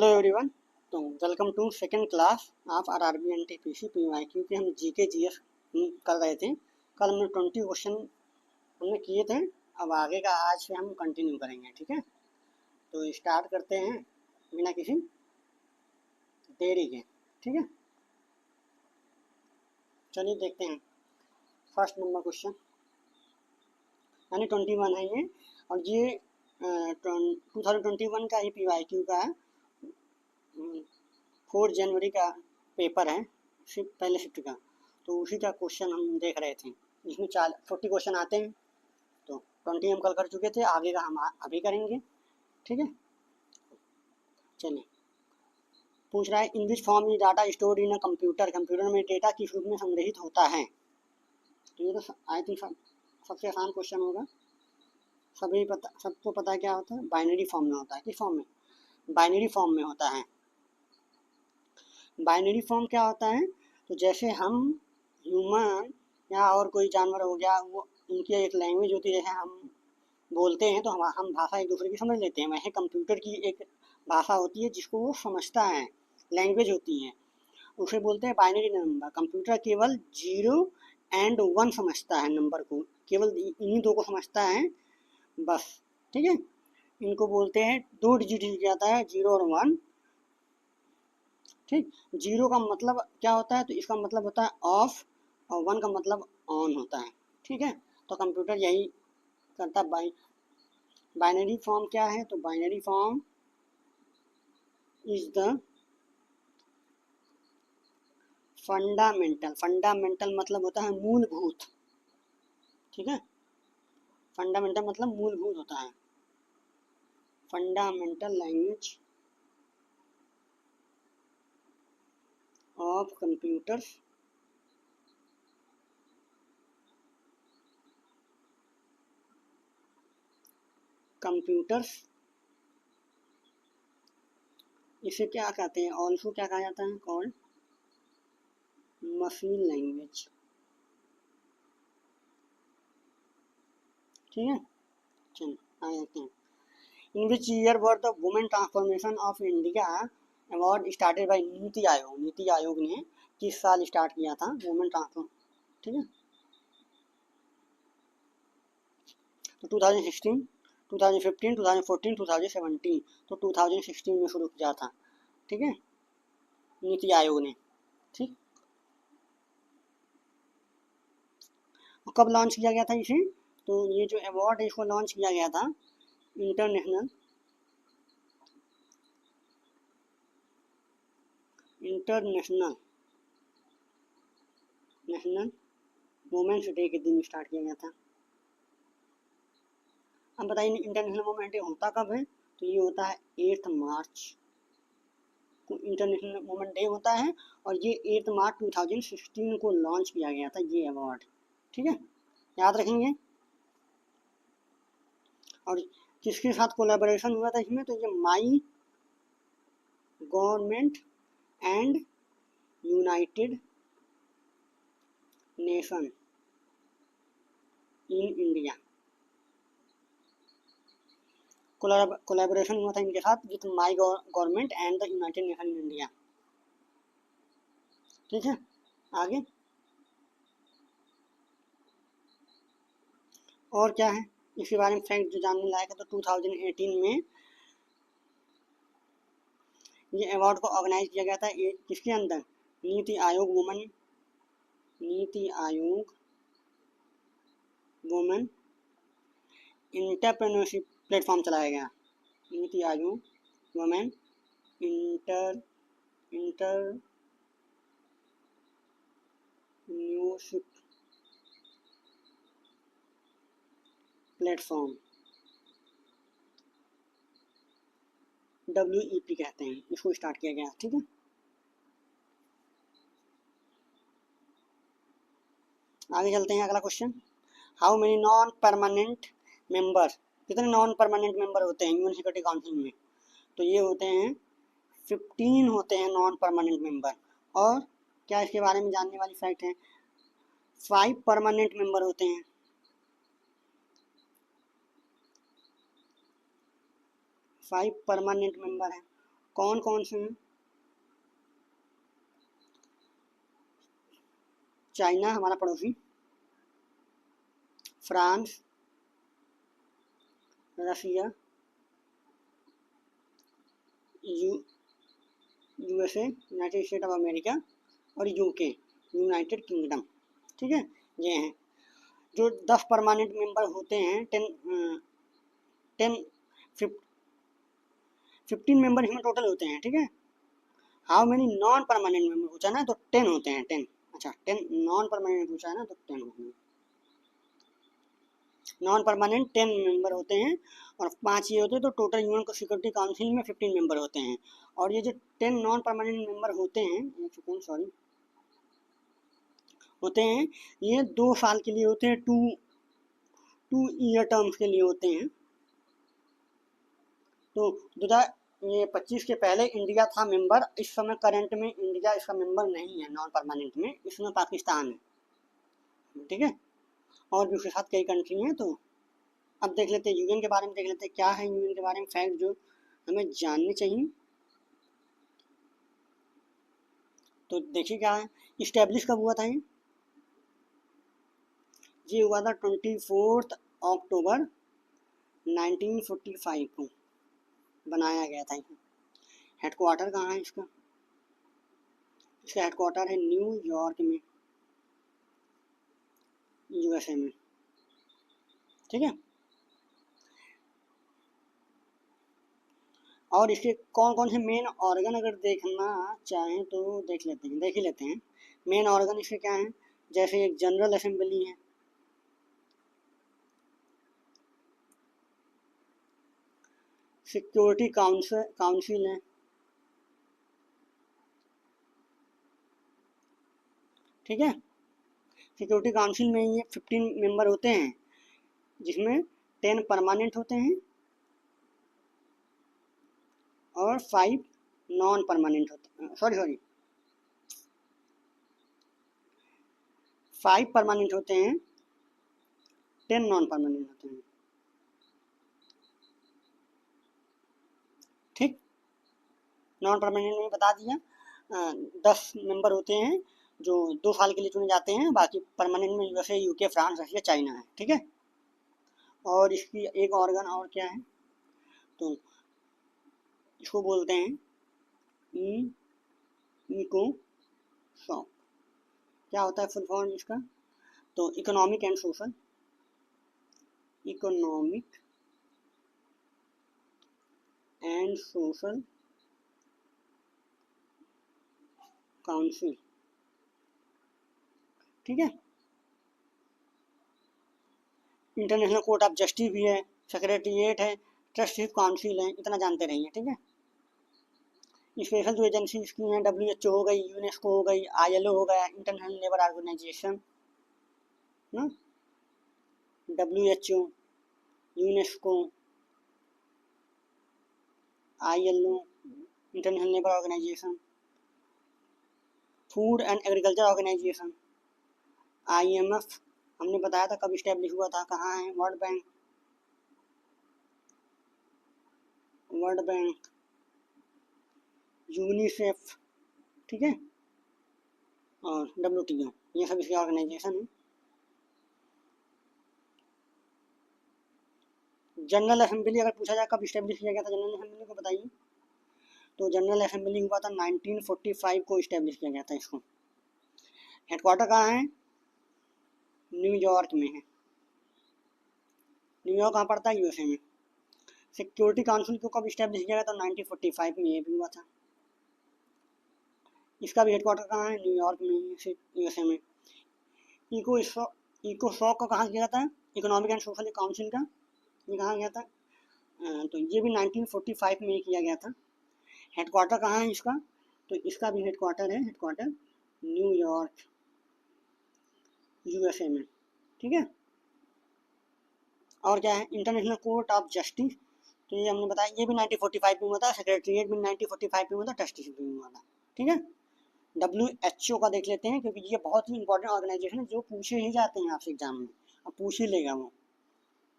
Hello everyone. तो welcome to second class of RRB NTPC PY, क्योंकि हम GK GS कर रहे थे। कल हमने 20 क्वेश्चन हमने किए थे। अब आगे का आज से हम कंटिन्यू करेंगे, ठीक है। तो स्टार्ट करते हैं बिना किसी देरी के, ठीक है। चलिए देखते हैं फर्स्ट नंबर क्वेश्चन, यानी 21 है ये, और ये 2021 का ही पीवाईक्यू का है। 4 जनवरी का पेपर है, पहले शिफ्ट का। तो उसी का क्वेश्चन हम देख रहे थे। इसमें 40 क्वेश्चन आते हैं। तो 20 हम कल कर चुके थे, आगे का हम अभी करेंगे, ठीक है। चलिए, पूछ रहा है in which form is data store in a computer. Computer में डेटा किस रूप में संग्रहित होता है। तो ये तो आई थिंक सबसे आसान क्वेश्चन होगा, सबको पता है क्या होता है। बाइनरी फॉर्म में होता है। किस फॉर्म में? बाइनरी फॉर्म में होता है। बाइनरी फॉर्म क्या होता है? तो जैसे हम ह्यूमन या और कोई जानवर हो गया, वो उनकी एक लैंग्वेज होती है, जैसे हम बोलते हैं तो हम भाषा एक दूसरे की समझ लेते हैं, वैसे कंप्यूटर की एक भाषा होती है जिसको वो समझता है, लैंग्वेज होती है, उसे बोलते हैं बाइनरी नंबर। कंप्यूटर केवल 0 और 1 समझता है, नंबर को केवल इन्हीं दो को समझता है बस, ठीक है। इनको बोलते हैं 2 डिजिट जाता है, 0 और 1, ठीक। 0 का मतलब क्या होता है? तो इसका मतलब होता है ऑफ, और 1 का मतलब ऑन होता है, ठीक है। तो कंप्यूटर यही करता है। बाइनरी फॉर्म क्या है? तो binary form is the fundamental मतलब होता है मूलभूत, ठीक है। फंडामेंटल मतलब मूलभूत होता है। फंडामेंटल लैंग्वेज ऑफ कंप्यूटर्स इसे क्या कहते हैं? ऑल्सो क्या कहा जाता है? कॉल्ड मशीन लैंग्वेज, ठीक है। चलिए आ जाते हैं। In which year were the women transformation of India award started by Niti Aayog. NITI Aayog ने किस साल स्टार्ट किया था वुमेन ट्रांसफॉर्म, ठीक है। तो 2016, 2015, 2014, 2017। तो 2016 में शुरू किया था, ठीक है, नीति आयोग ने, ठीक। कब लॉन्च किया गया था इसे? तो ये जो अवार्ड है इसको लॉन्च किया गया था इंटरनेशनल नेशनल वुमेन्स डे के दिन स्टार्ट किया गया था। अब बताइए इंटरनेशनल वुमेन डे होता कब है? तो ये होता है 8 मार्च को इंटरनेशनल वुमेन डे होता है, और ये 8 मार्च 2016 को लॉन्च किया गया था ये अवार्ड, ठीक है, याद रखेंगे। और किसके साथ कोलैबोरेशन हुआ था इसमें? तो ये my government and United nation in India, collaboration हुआ था इनके साथ with my government and the United nation in India, ठीक है। आगे और क्या है इसके बारे में फैक्ट जो जानने लायक है? तो 2018 में ये अवार्ड को ऑर्गेनाइज किया गया था। ये किसके अंदर? NITI Aayog women entrepreneurship platform चलाया गया। NITI Aayog women entrepreneurship platform, WEP कहते हैं इसको, स्टार्ट किया गया, ठीक है। आगे चलते हैं, अगला question. How many non permanent member, कितने नॉन परमानेंट मेंबर होते हैं यूएन सिक्योरिटी काउंसिल में? तो ये होते हैं 15 होते हैं नॉन परमानेंट मेंबर। और क्या इसके बारे में जानने वाली फैक्ट है? 5 परमानेंट मेंबर होते हैं। 5 परमानेंट मेंबर हैं। कौन कौन से हैं? चाइना हमारा पड़ोसी, France, Russia, USA United State of America और यूके यूनाइटेड किंगडम। ठीक है, ये हैं जो 10 परमानेंट मेंबर होते हैं। 15 मेंबर इसमें टोटल होते हैं। ठीक है, how many non permanent member पूछा ना तो 10 होते हैं, 10। अच्छा 10 नॉन परमानेंट पूछा है ना तो 10 होते हैं। नॉन परमानेंट 10 मेंबर होते हैं और 5 ये होते हैं, तो टोटल यूएन को सिक्योरिटी काउंसिल में 15 मेंबर होते हैं। और ये जो 10 नॉन परमानेंट मेंबर होते हैं, एक सेकंड सॉरी, होते हैं, ये 2 साल के लिए होते हैं, 2 ईयर टर्म्स के लिए होते हैं। तो 2025 के पहले इंडिया था मेंबर, इस समय करंट में इंडिया इसका मेंबर नहीं है नॉन परमानेंट में, इसमें पाकिस्तान है। ठीक है, और भी उसके साथ कई कंट्री हैं। तो अब देख लेते हैं यूएन के बारे में, देख लेते हैं क्या है यूएन के बारे में फैक्ट जो हमें जानने चाहिए। तो देखिए क्या है, इस्टेब्लिश कब हुआ था ये हुआ था 24 अक्टूबर 1945 को बनाया गया था। हेडक्वार्टर कहाँ है इसका? इसका हेडक्वार्टर है न्यूयॉर्क में, यूएसए में। ठीक है, और इसके कौन कौन से मेन ऑर्गन अगर देखना चाहें तो देख ही लेते हैं। मेन ऑर्गन इसके क्या हैं, जैसे एक जनरल असेंबली है, सिक्योरिटी काउंसिल है, ठीक है। सिक्योरिटी काउंसिल में ये 15 मेंबर होते हैं, जिसमें 10 परमानेंट होते हैं और 5 नॉन परमानेंट होते हैं। सॉरी 5 परमानेंट होते हैं, 10 नॉन परमानेंट होते हैं। ठीक, नॉन परमानेंट में बता दिया। 10 मेंबर होते हैं जो 2 साल के लिए चुने जाते हैं, बाकी परमानेंट में USA, UK, France, Russia, China है। ठीक है, और इसकी एक ऑर्गन और क्या है, तो इसको बोलते हैं इको सॉक। क्या होता है फुल फॉर्म इसका? तो economic and social, economic and social council. ठीक है, इंटरनेशनल कोर्ट ऑफ जस्टिस भी है, सेक्रेटरीट है, ट्रस्टीज काउंसिल है, इतना जानते रहिए। ठीक है, स्पेशल जो एजेंसी की हैं, WHO हो गई, यूनेस्को हो गई, ILO हो गया, इंटरनेशनल लेबर ऑर्गेनाइजेशन ना, WHO, UNESCO, ILO, International Labour Organization, Food and Agriculture Organization, IMF हमने बताया था कब इस्टेब्लिश हुआ था, कहाँ है, वर्ल्ड बैंक, यूनिसेफ, ठीक है, और WTO, ये सब इसके ऑर्गेनाइजेशन है। जनरल असेंबली अगर पूछा जाए कब इस्टेब्लिश किया गया था जनरल असेंबली को, बताइए। तो जनरल असेंबली हुआ था 1945 को इस्टेब्लिश किया गया था इसको। हेडक्वार्टर कहाँ है? न्यूयॉर्क में है। न्यूयॉर्क कहाँ पड़ता है? यूएसए में। सिक्योरिटी काउंसिल को कब इस्टेब्लिश किया गया था? 1945 में ये भी हुआ था। इसका भी हेडक्वार्टर कहाँ है? न्यूयॉर्क में, यूएसए में। इको सॉक का कहाँ किया था? इकोनॉमिक एंड सोशल काउंसिल का, ये कहाँ गया था? तो ये भी 1945 में किया गया था। हेडक्वार्टर कहाँ है इसका? तो इसका भी हेडक्वार्टर है, हेडक्वार्टर न्यूयॉर्क, यूएसए में। ठीक है, और क्या है? इंटरनेशनल कोर्ट ऑफ जस्टिस, तो ये हमने बताया, ये भी 1945 में हुआ था। सेक्रेटरीट भी 1945 में हुआ था, ट्रस्टी भी हुआ था। ठीक है, WHO का देख लेते हैं, क्योंकि ये बहुत ही इंपॉर्टेंट ऑर्गेनाइजेशन है, जो पूछे ही जाते हैं आपसे एग्जाम में, अब पूछ ही लेगा वो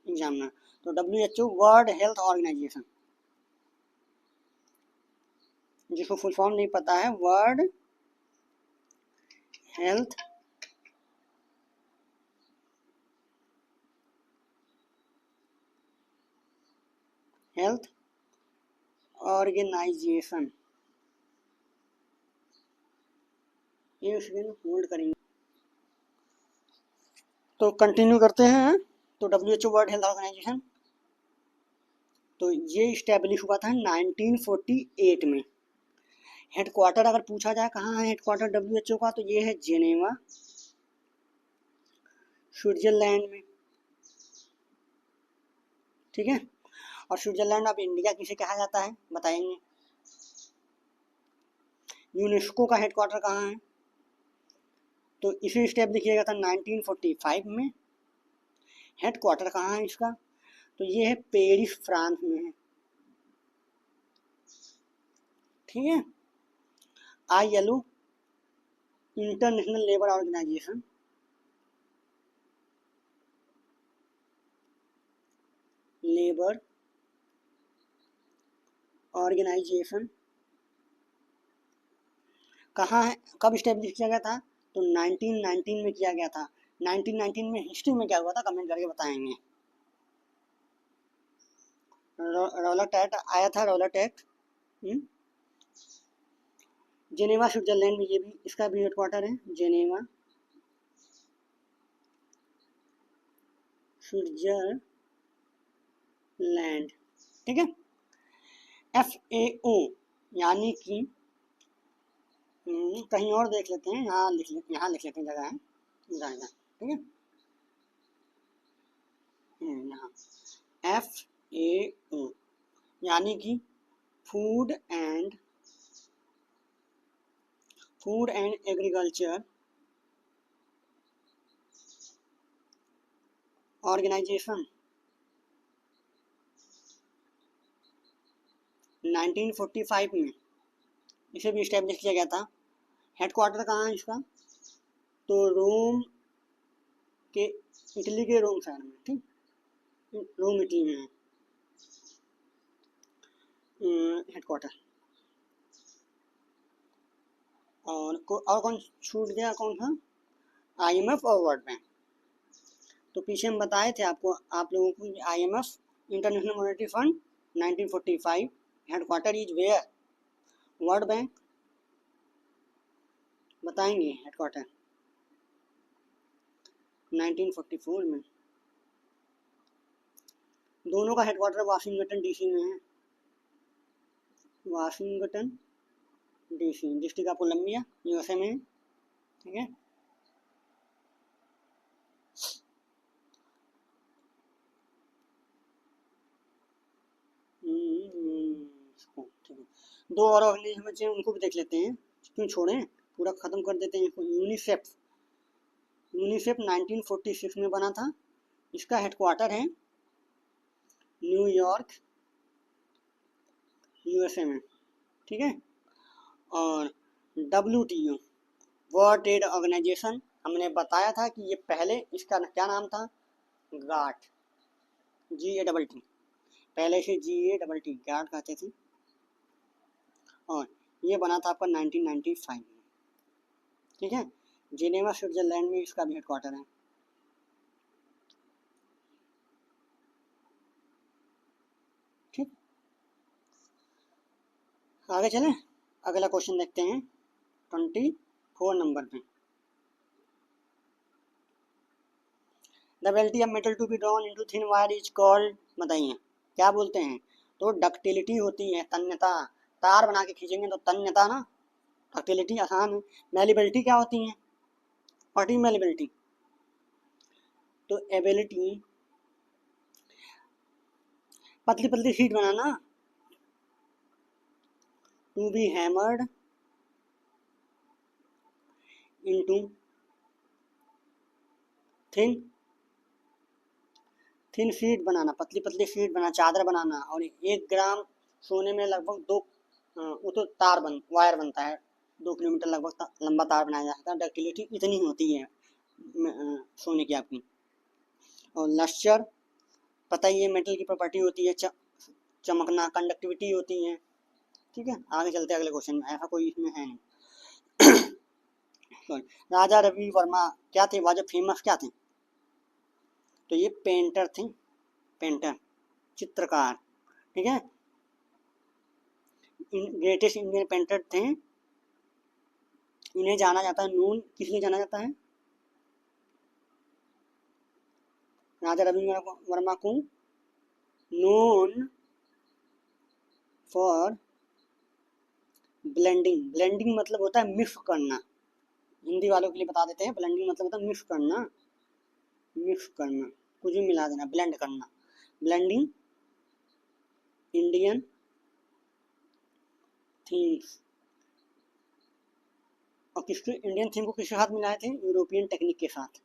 एग्जाम में। तो WHO वर्ल्ड हेल्थ ऑर्गेनाइजेशन, जिसको फुल फॉर्म नहीं पता है, वर्ल्ड हेल्थ हेल्थ ऑर्गेनाइजेशन, ये उसमें होल्ड करेंगे। तो कंटिन्यू करते हैं। तो WHO वर्ल्ड हेल्थ ऑर्गेनाइजेशन, तो ये इस्टेब्लिश हुआ था 1948 में। हेडक्वार्टर अगर पूछा जाए कहाँ है हेडक्वार्टर WHO का, तो ये है जेनेवा, स्विट्जरलैंड में। ठीक है, और स्विट्जरलैंड अब इंडिया किसे कहा जाता है बताएंगे। यूनेस्को का हेडक्वार्टर कहाँ है, तो इसे इस्टेब्लिश किया गया था 1945 में। हेडक्वार्टर कहाँ है इसका, तो ये है पेरिस, फ्रांस में है। ठीक है। ILO, International Labour Organization, Labour Organization कहाँ है, कब इस्टेब्लिश किया गया था, तो 1919 में किया गया था। 1919 में हिस्ट्री में क्या हुआ था कमेंट करके बताएंगे। रॉलेट एक्ट आया था, रॉलेट एक्ट। जेनेवा स्विट्जरलैंड में, ये भी इसका भी हेडक्वार्टर है, जेनेवा स्विट्जरलैंड। ठीक है। FAO यानी कि कहीं और देख लेते हैं, यहाँ लिख लेते हैं, जगह है इधर। ठीक है, यहाँ FAO यानी कि फूड एंड एग्रीकल्चर ऑर्गेनाइजेशन, 1945 में इसे भी इस्टेब्लिश किया गया था। हेडक्वार्टर कहाँ है इसका, तो रोम के, इटली के रोम शहर में। ठीक, रोम इटली में है हेडक्वार्टर। और कौन छूट गया, कौन था, IMF और वर्ल्ड बैंक। तो पीछे हम बताए थे आपको, आप लोगों को, IMF International Monetary Fund 1945, headquarter is where, World Bank बताएंगे हेडक्वार्टर 1944 में। दोनों का हेडक्वार्टर वाशिंगटन DC में है, Washington DC, District of Columbia, USA में है। ठीक है। ठीक है, दो और ऑर्गेनाइजेशन बचे हैं, उनको भी देख लेते हैं, क्यों छोड़ें, पूरा खत्म कर देते हैं इसको। यूनिसेफ 1946 में बना था, इसका हेडक्वार्टर है न्यूयॉर्क, USA में। ठीक है। और WTO वर्ल्ड ट्रेड ऑर्गेनाइजेशन, हमने बताया था कि ये पहले इसका क्या नाम था, गाट, GATT, पहले से GATT गाट कहते थे। और ये बना था आपका 1995 में। ठीक है। जिनेवा स्विट्जरलैंड में इसका भी हेडक्वार्टर है। ठीक, आगे चलें, अगला क्वेश्चन देखते हैं 24 नंबर पे। The ability of metal to be drawn into thin wire is called, बताइए क्या बोलते हैं। तो डक्टिलिटी होती है, तन्यता, तार बना के खींचेंगे तो तन्यता ना, डक्टिलिटी आसान है। मेलिबिलिटी क्या होती है, व्हाट इज मेलिबिलिटी, तो एबिलिटी पतली पतली शीट बनाना, to be hammered into thin sheet बनाना, पतली पतली शीट बनाना, चादर बनाना। और 1 ग्राम सोने में लगभग 2 वो तो वायर बनता है, 2 किलोमीटर लगभग लंबा तार बनाया जाता है। डक्टिलिटी इतनी होती है सोने की आपकी। और लश्चर, पता ही है मेटल की प्रॉपर्टी होती है, चमकना, कंडक्टिविटी होती है। ठीक है, आगे चलते हैं अगले क्वेश्चन में, ऐसा कोई इसमें है नहीं। राजा रवि वर्मा क्या थे, वह जो फेमस क्या थे, तो ये पेंटर थे, पेंटर, चित्रकार, ठीक है, ग्रेटेस्ट इंडियन पेंटर थे। इन्हें जाना जाता है, नून किस लिए जाना जाता है, राजा रविंद्र वर्मा को नोन फॉर ब्लेंडिंग, ब्लेंडिंग मतलब होता है मिक्स करना, हिंदी वालों के लिए बता देते हैं, ब्लेंडिंग मतलब होता है मिक्स करना, मिक्स करना, कुछ भी मिला देना, ब्लेंड करना, ब्लेंडिंग इंडियन थीम्स। और किसके इंडियन थीम को किसके साथ मिलाए थे, यूरोपियन टेक्निक के साथ,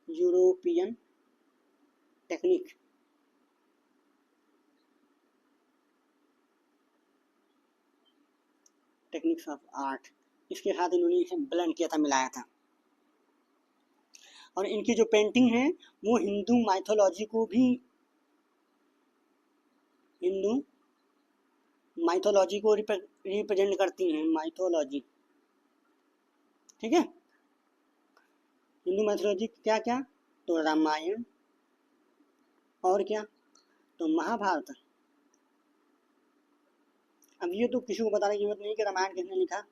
European technique, techniques of art, इसके साथ इन्होंने इसे ब्लेंड किया था, मिलाया था। और इनकी जो पेंटिंग है वो हिंदू माइथोलॉजी को भी, हिंदू माइथोलॉजी को रिप्रेजेंट करती हैं, माइथोलॉजी, ठीक है, हिंदू माइथोलॉजी क्या क्या, तो रामायण, और क्या, तो महाभारत। अब ये तो किसी को बताने की जरूरत नहीं कि रामायण किसने लिखा,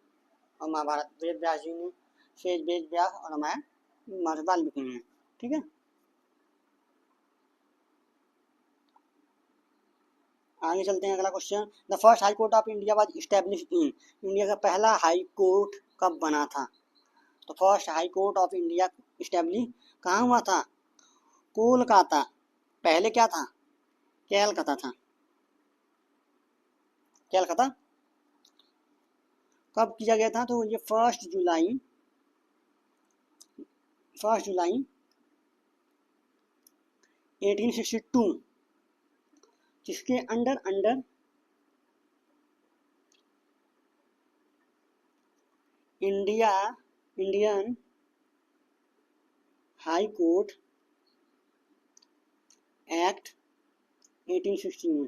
और महाभारत वेद व्यास जी ने, शेष वेद व्यास, और रामायण महर्षि वाल्मीकि ने, ठीक है। आगे चलते हैं, अगला question, the first high court of India was establish in, India का पहला हाई कोर्ट कब बना था, तो first high court of India establish कहाँ हुआ था, कोलकाता, पहले क्या था, कैलकाता था, कैलकाता। कब किया गया था, तो ये 1 जुलाई 1862, जिसके under Indian high court act 1861,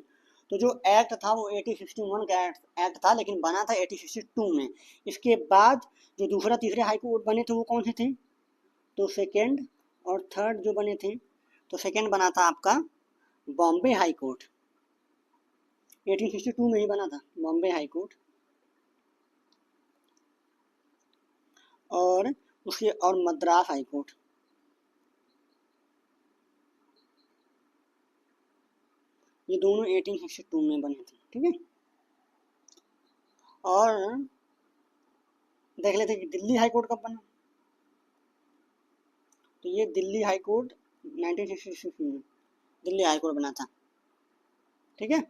तो जो एक्ट था वो 1861 का एक्ट था, लेकिन बना था 1862 में। इसके बाद जो दूसरा तीसरे हाई कोर्ट बने थे वो कौन से थे, तो सेकेंड और थर्ड जो बने थे, तो सेकेंड बना था आपका बॉम्बे हाई कोर्ट, 1862 में ही बना था बॉम्बे हाई कोर्ट, और उसके और मद्रास हाई कोर्ट, ये दोनों 1862 में बने थे, ठीक है। और देख लेते कि दिल्ली हाई कोर्ट कब बना, तो ये दिल्ली हाई कोर्ट 1966 में दिल्ली हाई कोर्ट बना था, ठीक है।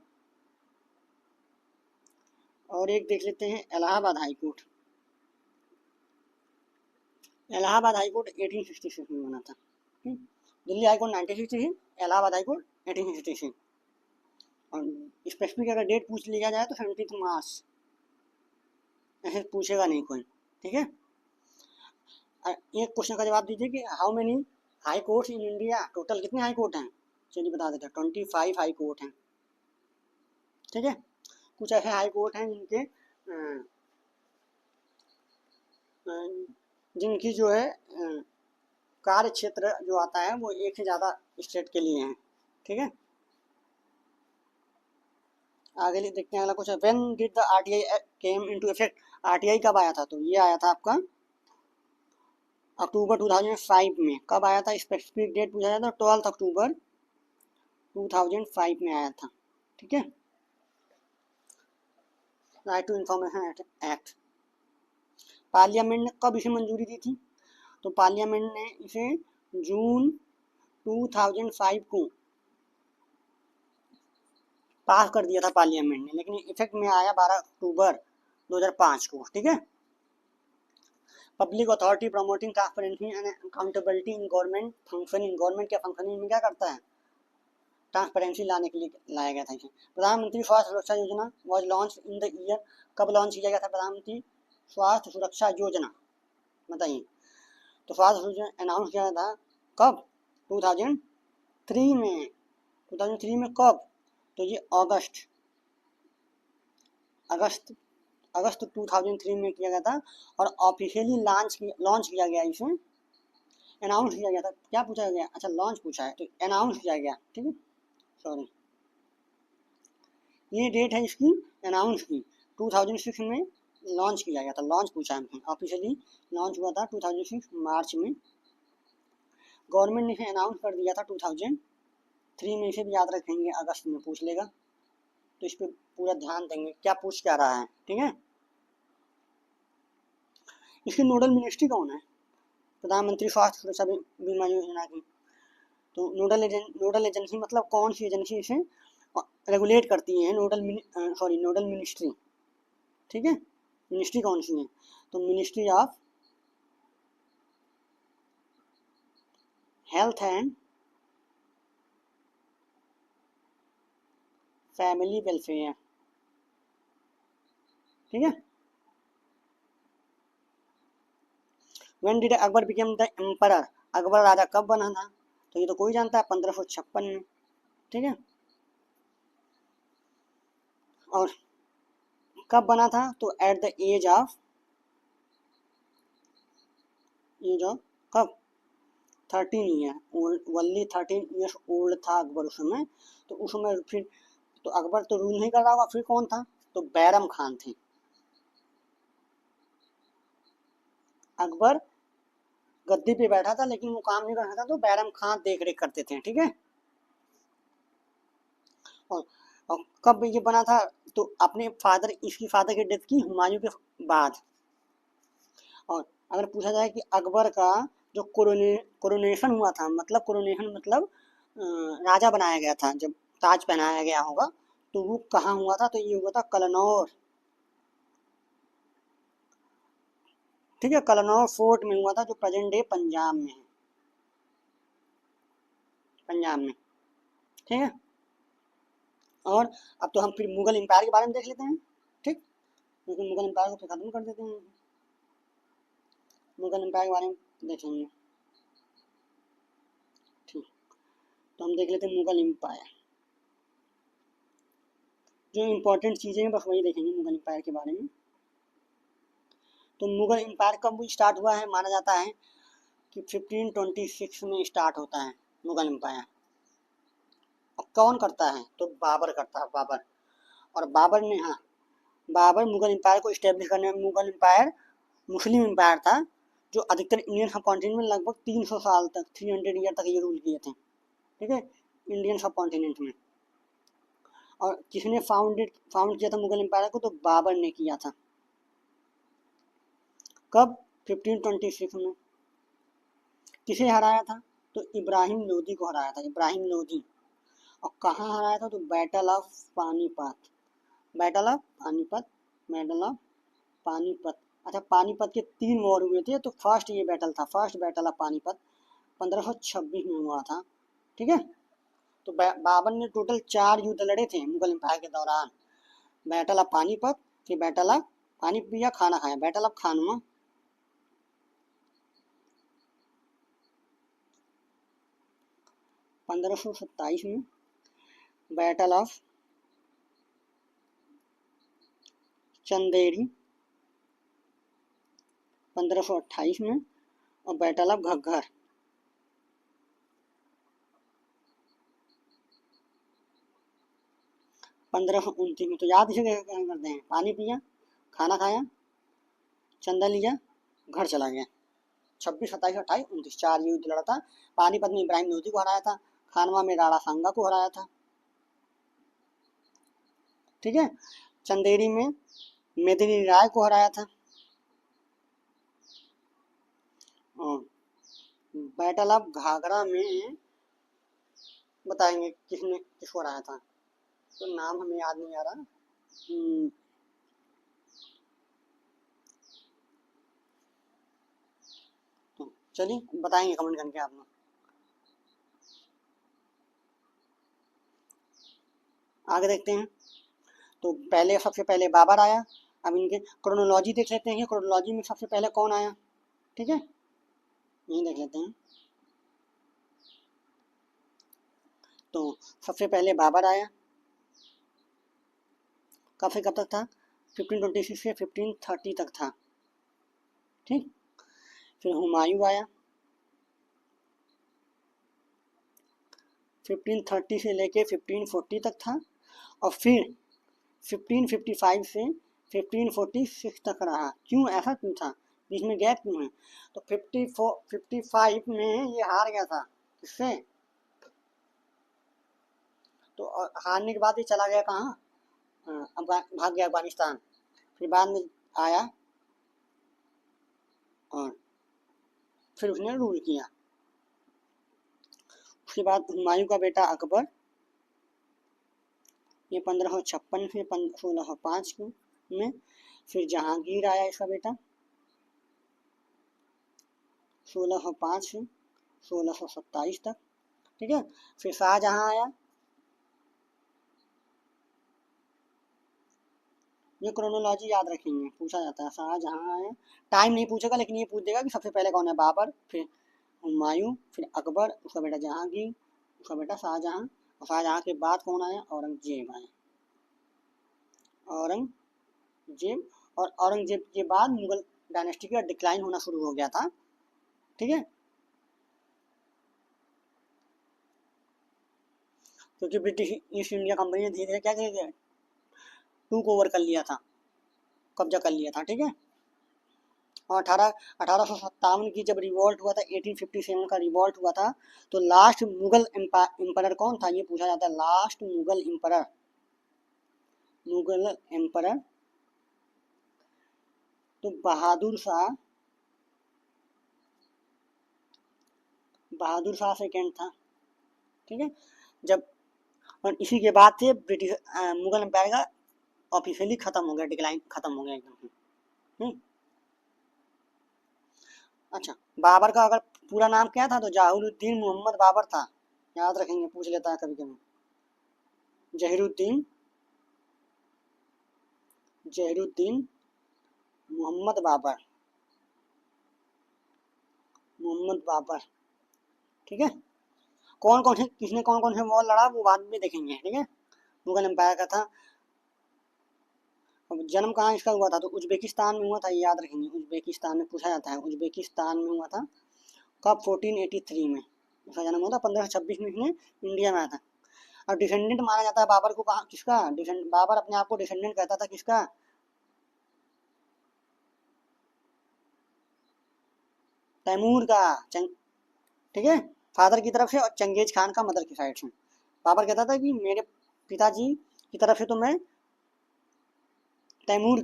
और एक देख लेते हैं Allahabad high court, Allahabad high court 1866 में बना था, Delhi high court 1966, Allahabad high court 1866। और स्पेसिफिक अगर डेट पूछ लिया जाए तो 17 मार्च, ऐसे पूछेगा नहीं कोई, ठीक है। एक क्वेश्चन का जवाब दीजिए कि how many high courts in India, total कितने हाई कोर्ट हैं, चलिए बता देते हैं, 25 हाई कोर्ट हैं, ठीक है। कुछ ऐसे हाई कोर्ट हैं जिनकी जो है कार्य क्षेत्र जो आता है वो एक से ज़्यादा स्टेट के लिए हैं, ठीक है। आगे देखते हैं अगला question, when did the RTI came into effect, RTI कब आया था, तो ये आया था आपका अक्टूबर 2005 में। कब आया था, स्पेसिफिक डेट पूछा जाए तो 12 अक्टूबर 2005 में आया था, ठीक है। Right to Information Act, Parliament ने कब इसे मंजूरी दी थी, तो पार्लियामेंट ने इसे जून 2005 को पास कर दिया था पार्लियामेंट ने, लेकिन इफेक्ट में आया 12 अक्टूबर 2005 को, ठीक है। Public authority promoting transparency and accountability in government functioning, government के फंक्शनिंग में क्या करता है, ट्रांसपेरेंसी लाने के लिए लाया गया था इसे। प्रधानमंत्री स्वास्थ्य सुरक्षा योजना was launch in the year, कब लॉन्च किया गया था प्रधानमंत्री स्वास्थ्य सुरक्षा योजना, बताइए। तो स्वास्थ्य योजना अनाउंस किया था कब, 2003 में, 2003 में कब, तो ये अगस्त अगस्त अगस्त 2003 में किया गया था और ऑफिशियली लॉन्च किया गया, इसे अनाउंस किया गया था। क्या पूछा गया? अच्छा लॉन्च पूछा है तो अनाउंस किया गया, ठीक है, सॉरी ये डेट है इसकी अनाउंस की, 2006 में लॉन्च किया गया था, लॉन्च पूछा है, ऑफिशियली लॉन्च हुआ था 2006 मार्च में। गवर्नमेंट ने इसे अनाउंस कर दिया था 2003 में, इसे भी याद रखेंगे, अगस्त में पूछ लेगा तो इस पर पूरा ध्यान देंगे क्या पूछ क्या रहा है, ठीक है। इसकी नोडल मिनिस्ट्री कौन है? प्रधानमंत्री स्वास्थ्य सुरक्षा बीमा योजना की। तो नोडल एजेंसी मतलब कौन सी एजेंसी इसे रेगुलेट करती है? नोडल मिनिस्ट्री, ठीक है। मिनिस्ट्री कौन सी है? तो ministry of health and family welfare, ठीक है। When did Akbar became the emperor? Akbar राजा कब बना था? तो ये तो कोई जानता है, 1556 में, ठीक है। और कब बना था? तो एट द एज ऑफ कब 13 ईयर वनली 13 ईयर्स ओल्ड था अकबर उस समय। तो उस समय फिर तो अकबर तो रूल नहीं कर रहा होगा, फिर कौन था? तो बैरम खान थे। अकबर गद्दी पे बैठा था लेकिन वो काम नहीं कर रहा था, तो बैरम खान देख रेख करते थे, ठीक है। और, और कब ये बना था? तो अपने फादर, इसकी फादर की डेथ की हुमायूं के बाद। और अगर पूछा जाए कि अकबर का जो कोरोनेशन हुआ था, मतलब कोरोनेशन मतलब राजा बनाया गया था, जब ताज पहनाया गया होगा, तो वो कहाँ हुआ था? तो ये हुआ था कलनौर, ठीक है, कलनौर फोर्ट में हुआ था, जो प्रेजेंट डे पंजाब में है, पंजाब में, ठीक है। और अब तो हम फिर मुगल एम्पायर के बारे में देख लेते हैं, ठीक, क्योंकि मुगल एम्पायर को फिर खत्म कर देते हैं, मुगल एम्पायर के बारे में देखेंगे, ठीक। तो हम देख लेते हैं मुगल एम्पायर, जो इम्पोर्टेंट चीज़ें हैं बस वही देखेंगे मुगल एम्पायर के बारे में। तो मुगल एम्पायर कब स्टार्ट हुआ है? माना जाता है कि 1526 में स्टार्ट होता है मुगल एम्पायर। और कौन करता है? तो बाबर करता है, बाबर। और बाबर ने, हाँ, बाबर मुगल एम्पायर को इस्टेब्लिश करने में, मुगल एम्पायर मुस्लिम एम्पायर था जो अधिकतर इंडियन सब कॉन्टिनेंट में लगभग 300 साल तक, 300 ईयर तक ये रूल किए थे, ठीक है, इंडियन सब कॉन्टिनेंट में। और किसने फाउंड किया था मुगल एम्पायर को? तो बाबर ने किया था। कब? 1526 में। किसे हराया था? तो इब्राहिम लोदी को हराया था, इब्राहिम लोदी। और कहाँ हराया था? तो battle of Panipat, battle of Panipat, battle of Panipat. अच्छा, पानीपत के 3 वॉर हुए थे, तो फर्स्ट ये बैटल था, फर्स्ट बैटल ऑफ पानीपत 1526 में हुआ था, ठीक है। तो बाबर ने टोटल 4 युद्ध लड़े थे मुगल एम्पायर के दौरान। बैटल ऑफ पानीपत, फिर बैटल ऑफ पानी पिया खाना खाया, बैटल ऑफ खानवा, 1527 में, बैटल ऑफ चंदेरी 1528 में, और बैटल ऑफ घग्गर 1529 में। तो याद इसे क्या करते हैं? पानी पिया, खाना खाया, चंदा लिया, घर चला गया। 26, 27, 28, 29 4 युद्ध लड़ा था। पानीपत में इब्राहिम लोदी को हराया था, खानवा में राणा सांगा को हराया था, ठीक है। चंदेरी में मेदिनी राय को हराया था। और बैटल ऑफ घाघरा में बताएंगे किसको हराया था, तो नाम हमें याद नहीं आ रहा। तो चलिए बताएंगे कमेंट करके आप लोग। आगे देखते हैं। तो पहले, सबसे पहले बाबर आया। अब इनके क्रोनोलॉजी देख लेते हैं, क्रोनोलॉजी में सबसे पहले कौन आया, ठीक है, यही देख लेते हैं। तो सबसे पहले बाबर आया, कब से कब तक था? 1526 से 1530 तक था। ठीक, फिर हुमायूं आया, 1530 से लेके 1540 तक था, और फिर 1555 से 1546 तक रहा। क्यों, ऐसा क्यों था, बीच में गैप क्यों है? तो 55 में ये हार गया था। किससे? तो हारने के बाद ये चला गया कहाँ? भाग गया अफगानिस्तान। फिर बाद में आया और फिर उसने रूल किया। उसके बाद हुमायूं का बेटा अकबर, ये 1556 से 1605 में। फिर जहांगीर आया इसका बेटा, 1605 से 1627 तक। ठीक है, फिर शाहजहां आया, ये क्रोनोलॉजी याद रखेंगे, पूछा जाता है। शाहजहां आया, टाइम नहीं पूछेगा लेकिन ये पूछ देगा कि सबसे पहले कौन है। बाबर, फिर हुमायूं, फिर अकबर, उसका बेटा जहांगीर, उसका बेटा शाहजहां, और शाहजहां के बाद कौन आया? औरंगजेब आया। औरंगजेब, और औरंगजेब के बाद मुगल डायनेस्टी का डिक्लाइन होना शुरू हो गया था। ठीक है, क्योंकि ब्रिटिश ईस्ट इंडिया कंपनी ने धीरे धीरे क्या किया, टूक ओवर कर लिया था, कब्जा कर लिया था। ठीक है, और 1857 की जब रिवॉल्ट हुआ था, 1857 का रिवॉल्ट हुआ था, तो लास्ट मुगल एम्परर कौन था, ये पूछा जाता है। लास्ट मुगल एम्परर तो बहादुर शाह सेकेंड था। ठीक है, जब, और इसी के बाद से ब्रिटिश मुगल एम्पायर का ऑफिशियली खत्म हो गया, डिक्लाइन खत्म हो गया एकदम। अच्छा, बाबर का अगर पूरा नाम क्या था, तो जहीरुद्दीन मोहम्मद बाबर था। याद रखेंगे, पूछ लेता है कभी कभी। जहीरुद्दीन मोहम्मद बाबर। ठीक है, किसने कौन कौन से वॉर लड़ा वो बाद में देखेंगे। ठीक है, मुगल एम्पायर का था। अब जन्म कहाँ इसका हुआ था, तो उज्बेकिस्तान में हुआ था, ये याद रखेंगे। उज्बेकिस्तान में पूछा जाता है, उज्बेकिस्तान में हुआ था। कब? 1483 में इसका जन्म हुआ था। 1526 में इसने इंडिया में आया था। और डिसेंडेंट माना जाता है बाबर को, कहाँ, किसका? बाबर अपने आप को डिसेंडेंट कहता था, किसका? तैमूर का। ठीक है, फादर की तरफ से, और चंगेज खान का मदर की साइड से। बाबर कहता था कि मेरे पिताजी की तरफ से तो मैं तैमूर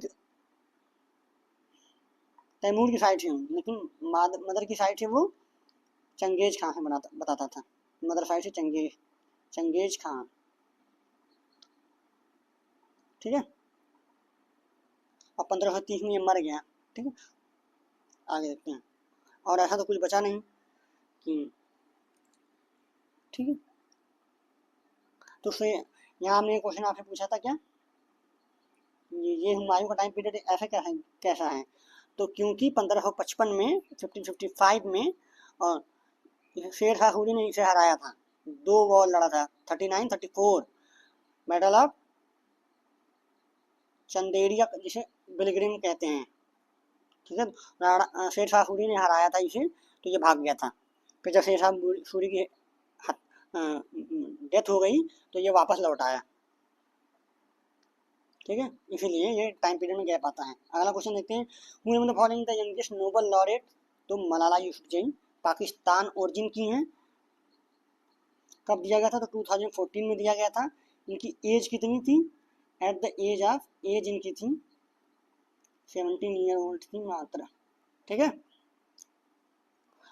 तैमूर की साइड से हूँ, लेकिन मदर की साइड से वो चंगेज खान है बताता था। मदर साइड से चंगेज खान। ठीक है, और 1530 में ये मर गया। ठीक है, आगे देखते हैं। और ऐसा तो कुछ बचा नहीं कि, ठीक है, तो फिर यहाँ हमने क्वेश्चन आपसे पूछा था क्या, ये हुमायूं का टाइम पीरियड ऐसा कैसा है? तो क्योंकि 1555 में, 1555 में, और शेर शाह सूरी ने इसे हराया था। 2 वॉर लड़ा था, 39, 34। बैटल ऑफ चंदेरिया, जिसे बिलग्रिम कहते हैं। ठीक है, शेर शाह सूरी ने हराया था इसे, तो ये भाग गया था। फिर जब शेर शाह सूरी की डेथ हो गई, तो ये वापस लौट आया। ठीक है, इसीलिए ये टाइम पीरियड में गैप आता है। अगला क्वेश्चन देखते हैं। Who am the following the youngest Nobel laureate, तो मलाला यूसुफजई पाकिस्तान ओरिजिन की हैं। कब दिया गया था, तो 2014 में दिया गया था। इनकी एज कितनी थी? एट द एज इनकी थी 17 ईयर ओल्ड थी मात्र। ठीक है,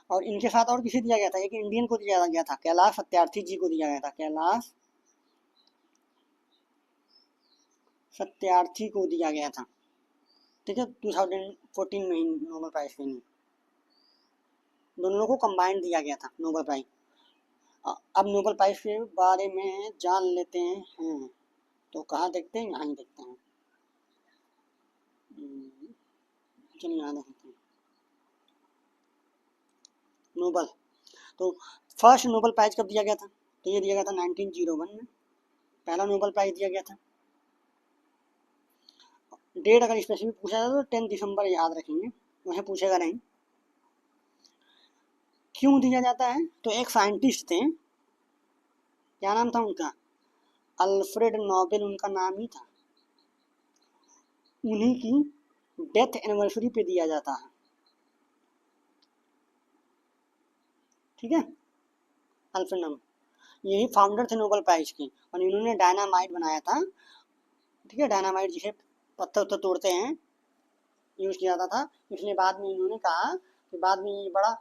और इनके साथ और किसे दिया गया था? एक इंडियन को दिया गया था, कैलाश सत्यार्थी जी को दिया गया था। कैलाश सत्यार्थी को दिया गया था। ठीक है, 2014 में ही नोबेल प्राइज के लिए दोनों को कंबाइंड दिया गया था नोबेल प्राइज। अब नोबेल प्राइज के बारे में जान लेते हैं। तो कहाँ देखते हैं? यहाँ ही देखते हैं। चलिए यहाँ देखते हैं। नोबेल, तो फर्स्ट नोबेल प्राइज कब दिया गया था? तो ये दिया गया था 1901 में, पहला नोबेल प्राइज दिया गया था। डेट अगर स्पेसिफिक पूछा जाए तो 10 दिसंबर याद रखेंगे, वैसे पूछेगा नहीं। क्यों दिया जाता है? तो एक साइंटिस्ट थे, क्या नाम था उनका, अल्फ्रेड नोबेल उनका नाम ही था, उन्हीं की डेथ एनिवर्सरी पे दिया जाता है, ठीक है। अल्फ्रेड नोबेल यही फाउंडर थे नोबेल प्राइज के, और इन्होंने डायनामाइट बनाया था, ठीक है। डायनामाइट जिसे पत्थर उत्थर तोड़ते हैं यूज किया जाता था, इसलिए बाद में इन्होंने कहा कि बाद में ये बड़ा,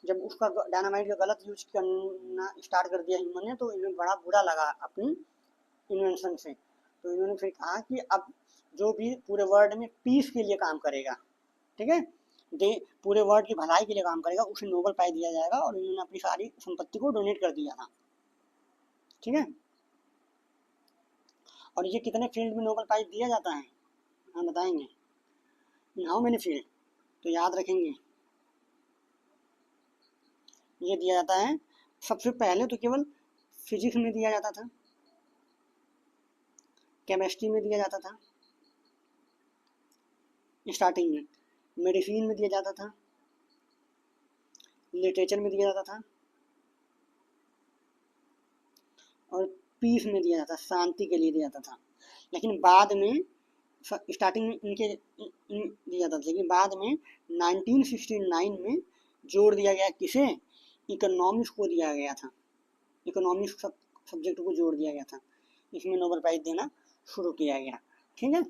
जब उसका डायनामाइट का गलत यूज करना स्टार्ट कर दिया ह्यूमन ने, तो इन्हें बड़ा बुरा लगा अपनी इन्वेंशन से, तो इन्होंने फिर कहा कि अब जो भी पूरे वर्ल्ड में पीस के लिए काम करेगा, ठीक है, दे पूरे वर्ल्ड की भलाई के लिए काम करेगा, उसे नोबेल प्राइज दिया जाएगा, और इन्होंने अपनी सारी संपत्ति को डोनेट कर दिया था, ठीक है। और ये कितने फील्ड में नोबेल प्राइज दिया जाता है, हम बताएंगे, इन हाउ मेनी फील्ड, तो याद रखेंगे। ये दिया जाता है सबसे पहले तो केवल फिजिक्स में दिया जाता था, केमिस्ट्री में दिया जाता था स्टार्टिंग में, मेडिसिन में दिया जाता था, लिटरेचर में दिया जाता था, और पीस में दिया जाता था, शांति के लिए दिया जाता था। लेकिन बाद में स्टार्टिंग में इनके दिया जाता था, लेकिन बाद में 1969 में जोड़ दिया गया, किसे, इकोनॉमिक्स को दिया गया था, इकोनॉमिक्स सब्जेक्ट को जोड़ दिया गया था, इसमें नोबेल प्राइज देना शुरू किया गया, ठीक है।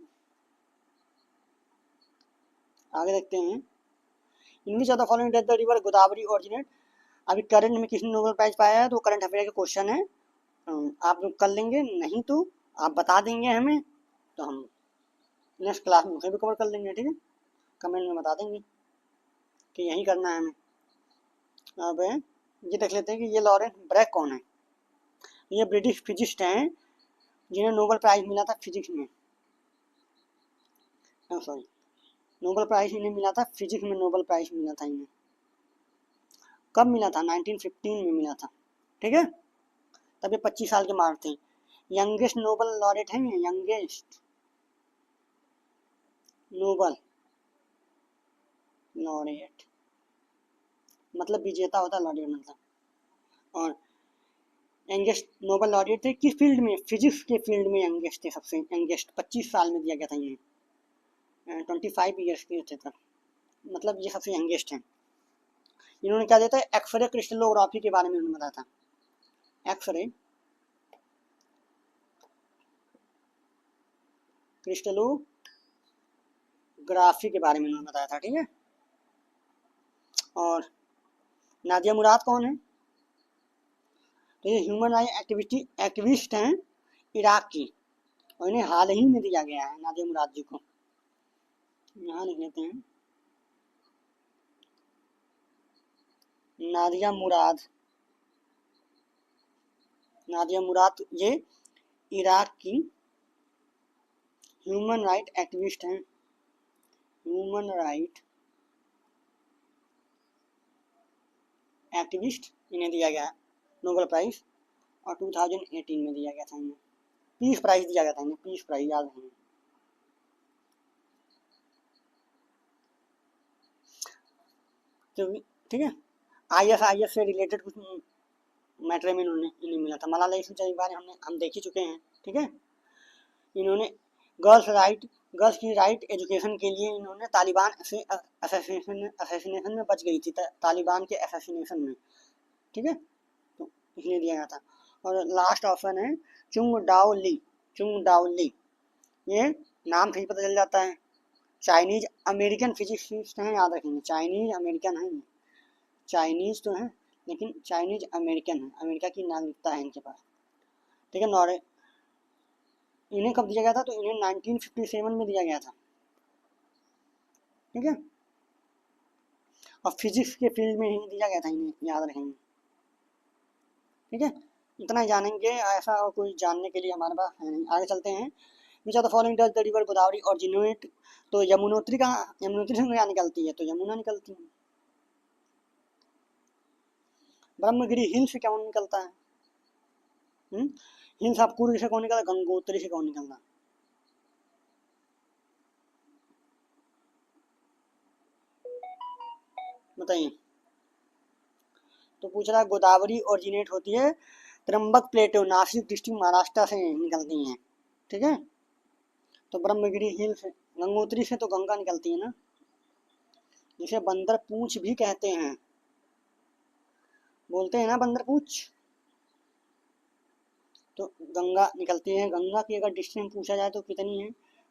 आगे देखते हैं, in which of the following does the river Godavari originate. अभी करंट में किसने नोबेल प्राइज पाया है, तो करंट अफेयर का क्वेश्चन है, आप लोग कर लेंगे, नहीं तो आप बता देंगे हमें, तो हम नेक्स्ट क्लास में उसे भी कवर कर लेंगे, ठीक है, कमेंट में बता देंगे कि यही करना है हमें। अब ये देख लेते हैं कि ये लॉरेंस ब्रैग कौन है। ये ब्रिटिश फिजिस्ट हैं जिन्हें नोबेल प्राइज मिला था फिजिक्स में, सॉरी, नोबेल प्राइज इन्हें मिला था फिजिक्स में, नोबेल प्राइज मिला था इन्हें, कब मिला था, 1915 में मिला था, ठीक है। तब ये 25 साल के मार्क थे। यंगेस्ट नोबेल लॉरेट हैं, यंगेस्ट नोबेल लॉरेट मतलब विजेता होता है, लॉरेट मतलब, और यंगेस्ट नोबेल लॉरेट थे किस फील्ड में, फिजिक्स के फील्ड में यंगेस्ट थे, सबसे यंगेस्ट, 25 साल में दिया गया था इन्हें, 25 ईयर्स के थे तब, मतलब ये सबसे यंगेस्ट हैं। इन्होंने क्या दिया था, एक्सरे क्रिस्टलोग्राफी के बारे में उन्होंने बताया था, एक्सरे क्रिस्टलोग्राफी के बारे में उन्होंने बताया था, ठीक है। और नादिया मुराद कौन है, तो ये ह्यूमन राइट एक्टिविस्ट हैं इराक की, और इन्हें हाल ही में दिया गया है नादिया मुराद जी को, यहाँ लिख लेते हैं, नादिया मुराद, नादिया मुराद ये इराक की ह्यूमन राइट एक्टिविस्ट हैं, ह्यूमन राइट एक्टिविस्ट, इन्हें दिया गया नोबेल प्राइज, और 2018 में दिया गया था इन्हें, पीस प्राइज दिया गया था इन्हें, पीस प्राइज याद रखेंगे। तो ठीक है, ISIS से रिलेटेड कुछ मैटर में इन्हें मिला था। मलाला यूसुफजई के बारे में हम देख ही चुके हैं, ठीक है। इन्होंने गर्ल्स की राइट एजुकेशन के लिए इन्होंने तालिबान से असैसिनेशन में बच गई थी, तालिबान के असैसिनेशन में, ठीक है, तो इसलिए दिया गया था। और लास्ट ऑप्शन है चुंग डाओ ली, चुंग डाओ ली, ये नाम से ही पता चल जाता है, चाइनीज अमेरिकन फिजिसिस्ट हैं, याद रखेंगे, चाइनीज अमेरिकन हैं, चाइनीज तो हैं लेकिन चाइनीज अमेरिकन है, अमेरिका की नागरिकता है इनके पास, ठीक है। नॉर्वे, इन्हें कब दिया गया था, तो इन्हें 1957 में दिया गया था, ठीक है, और फिजिक्स के फील्ड में ही दिया गया था इन्हें, याद रखेंगे, ठीक है। इतना ही जानेंगे, ऐसा और कोई जानने के लिए हमारे पास है नहीं। आगे चलते हैं, विच of the following does the river Godavari originate, तो यमुनोत्री का, यमुनोत्री से क्या निकलती है, तो यमुना निकलती है। ब्रह्मगिरी हिल से कौन निकलता है, हिल से आप कुर्ग से कौन निकलता, गंगोत्री से कौन निकलता, बताइए। तो पूछ रहा है गोदावरी ओरिजिनेट होती है त्र्यंबक प्लेटो, नासिक डिस्ट्रिक्ट, महाराष्ट्र से निकलती हैं। ठीक है, तो ब्रह्मगिरी हिल से, गंगोत्री से तो गंगा निकलती है ना, जिसे बंदर पूंछ भी कहते हैं, बोलते हैं ना बंदर पूंछ। तो गंगा निकलती है। गंगा की अगर डिस्टेंस पूछा जाए तो कितनी है,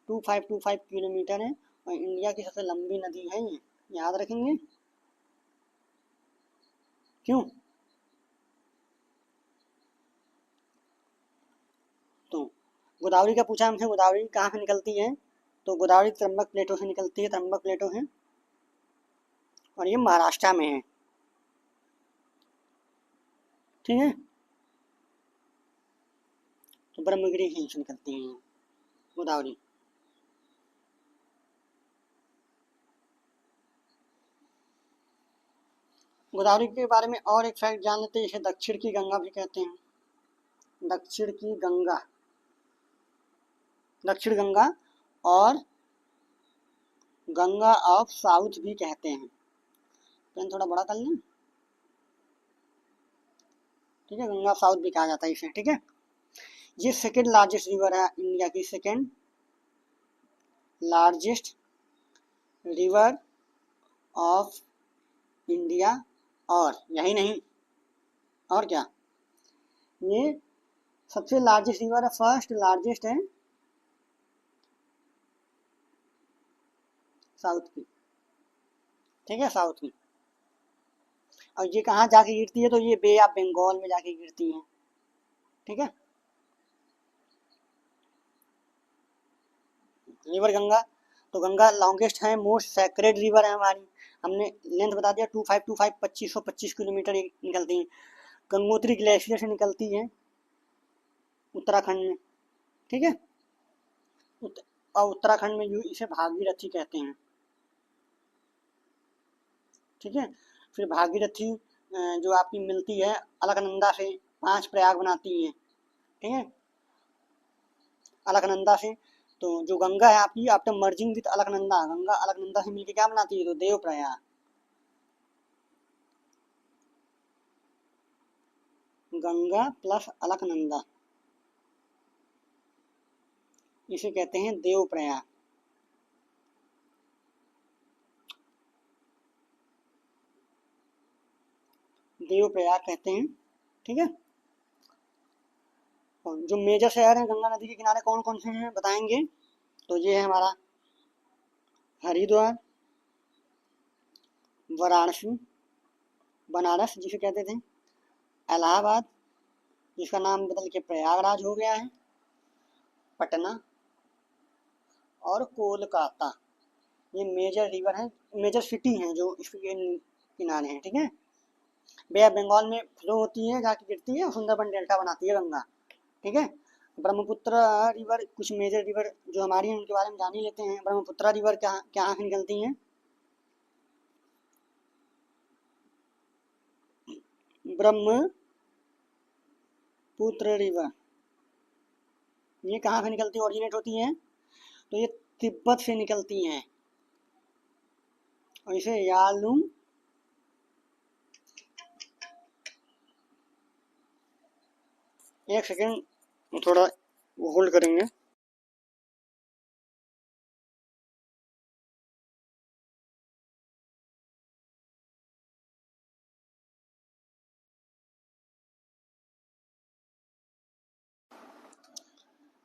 2525 किलोमीटर है, और इंडिया की सबसे लंबी नदी है ये, याद रखेंगे। क्यों? तो गोदावरी का पूछा हमसे, गोदावरी कहाँ से निकलती है, तो गोदावरी त्र्यंबक प्लेटो से निकलती है, त्र्यंबक प्लेटो है, और ये महाराष्ट्र में है। ठीक है, तो ब्रह्मगिरी हिल से निकलती है गोदावरी। गोदावरी के बारे में और एक फैक्ट जान लेते हैं, इसे दक्षिण की गंगा भी कहते हैं। दक्षिण की गंगा, दक्षिण गंगा, और गंगा ऑफ साउथ भी कहते हैं। पेन थोड़ा बड़ा कर लें। ठीक है, गंगा साउथ भी कहा जाता है इसे। ठीक है, ये सेकेंड लार्जेस्ट रिवर है इंडिया की, second largest river of India. और यही नहीं, और क्या, ये सबसे लार्जेस्ट रिवर है, फर्स्ट लार्जेस्ट है साउथ की। ठीक है, साउथ की। और ये कहाँ जाके गिरती है, तो ये बे ऑफ बंगाल में जाके गिरती है। ठीक है, रिवर गंगा, तो गंगा लॉन्गेस्ट है, मोस्ट सैक्रेड रिवर है हमारी। हमने लेंथ बता दिया, 2525 2525 किलोमीटर निकलती है। गंगोत्री ग्लेशियर से निकलती है उत्तराखंड में। ठीक है, और उत्तराखंड में इसे भागीरथी कहते हैं। ठीक है, फिर भागीरथी जो आपकी मिलती है अलकनंदा से, 5 प्रयाग बनाती है। ठीक है, अलकनंदा से, तो जो गंगा है आपकी, after merging with Alaknanda, Ganga Alaknanda से मिलकर क्या बनाती है, तो देव प्रयाग। गंगा प्लस अलकनंदा, इसे कहते हैं देव प्रयाग। देव प्रयाग कहते हैं। ठीक है, और जो मेजर शहर हैं गंगा नदी के किनारे कौन कौन से हैं बताएंगे, तो ये है हमारा हरिद्वार, वाराणसी, बनारस जिसे कहते थे, इलाहाबाद जिसका नाम बदल के प्रयागराज हो गया है, पटना, और कोलकाता। ये मेजर रिवर हैं, मेजर सिटी हैं जो इसके किनारे हैं। ठीक है, बे ऑफ बंगाल में फ्लो होती है, जाके गिरती है, और सुंदरबन डेल्टा बनाती है गंगा। ठीक है, ब्रह्मपुत्र रिवर, कुछ मेजर रिवर जो हमारी हैं उनके बारे में जान ही लेते हैं। ब्रह्मपुत्र रिवर क्या क्या से निकलती हैं, ब्रह्मपुत्र रिवर, ये कहाँ से निकलती है, ओरिजिनेट होती है, तो ये तिब्बत से निकलती हैं, और इसे यालुंग, एक सेकेंड थोड़ा होल्ड करेंगे।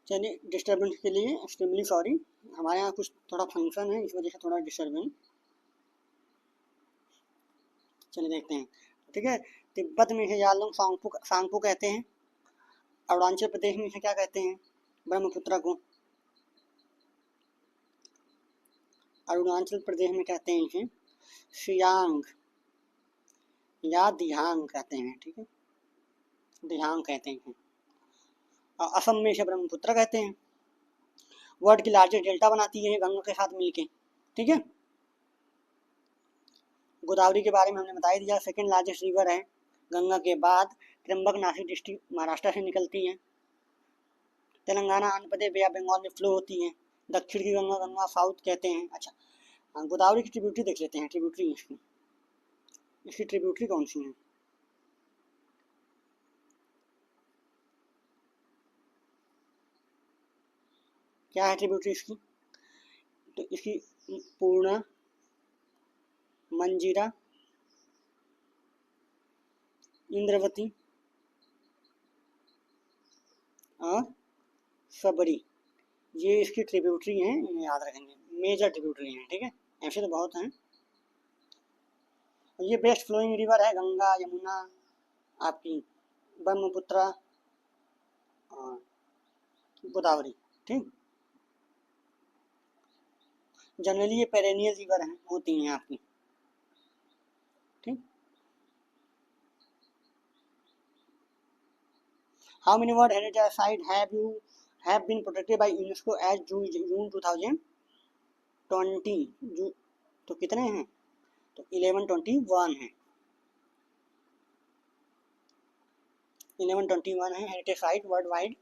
चलिए, डिस्टर्बेंस के लिए एक्सट्रीमली सॉरी, हमारे यहाँ कुछ थोड़ा फंक्शन है, इस वजह से थोड़ा डिस्टर्बेंस। चलिए देखते हैं। ठीक है, तिब्बत में इसे यालुंग सांगपो सांगपो कहते हैं। अरुणाचल प्रदेश में इसे क्या कहते हैं, ब्रह्मपुत्र को। अरुणाचल प्रदेश में कहते हैं इसे सियांग या दिहांग कहते हैं। ठीक है, दिहांग कहते हैं। और असम में इसे ब्रह्मपुत्र कहते हैं। वर्ल्ड की लार्जेस्ट डेल्टा बनाती है गंगा के साथ मिलके। ठीक है, गोदावरी के बारे में हमने बता ही दिया, सेकेंड लार्जेस्ट रिवर है गंगा के बाद, त्र्यंबक नासिक डिस्ट्रिक्ट महाराष्ट्र से निकलती है। तेलंगाना आंध्र प्रदेश बे ऑफ बंगाल में फ्लो होती है। दक्षिण की गंगा, गंगा साउथ कहते हैं। अच्छा, गोदावरी की ट्रिब्यूटरी देख लेते हैं, ट्रिब्यूटरी इसकी। इसकी ट्रिब्यूटरी कौन सी है? क्या है ट्रिब्यूटरी इसकी? तो इसकी पूर्णा, मंजीरा, इंद्रवती और सबरी, ये इसकी ट्रिब्यूटरी हैं, इन्हें याद रखेंगे, मेजर ट्रिब्यूटरी हैं। ठीक है, ऐसे तो बहुत हैं। ये बेस्ट फ्लोइंग रिवर है गंगा, यमुना, आपकी ब्रह्मपुत्रा और गोदावरी। ठीक, जनरली ये पेरेनियल रिवर हैं, होती हैं आपकी। ठीक, how many world heritage site have been protected by UNESCO as June 2020? तो कितने हैं? तो 1121 है। 1121 है हेरिटेज साइट वर्ल्ड वाइड।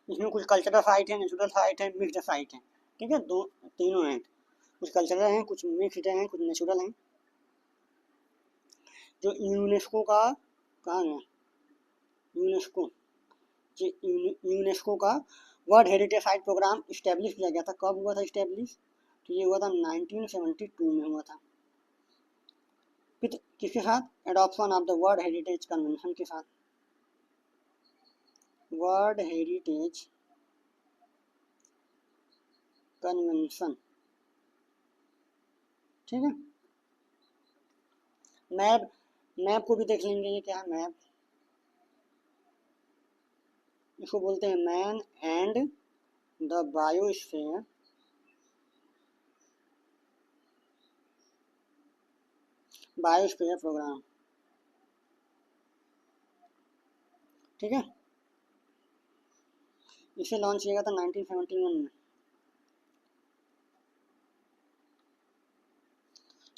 इसमें कुछ कल्चरल साइट है, नेचुरल साइट है, मिक्स्ड साइट है। ठीक है, दो तीनों हैं, कुछ कल्चरल हैं, कुछ मिक्स्ड हैं, कुछ नेचुरल हैं। जो यूनेस्को का, कहाँ गया यूनेस्को, यूनेस्को का World heritage Site Programme establish किया गया था। कब हुआ था इस्टेब्लिश? तो ये हुआ था 1972 में हुआ था। किसके साथ? Adoption of the world heritage convention के साथ। World heritage convention. ठीक है, मैप, मैप को भी देख लेंगे। ये क्या है? मैप, इसको बोलते हैं Man and the Biosphere Programme. ठीक है, इसे लॉन्च किया गया था 1971 में।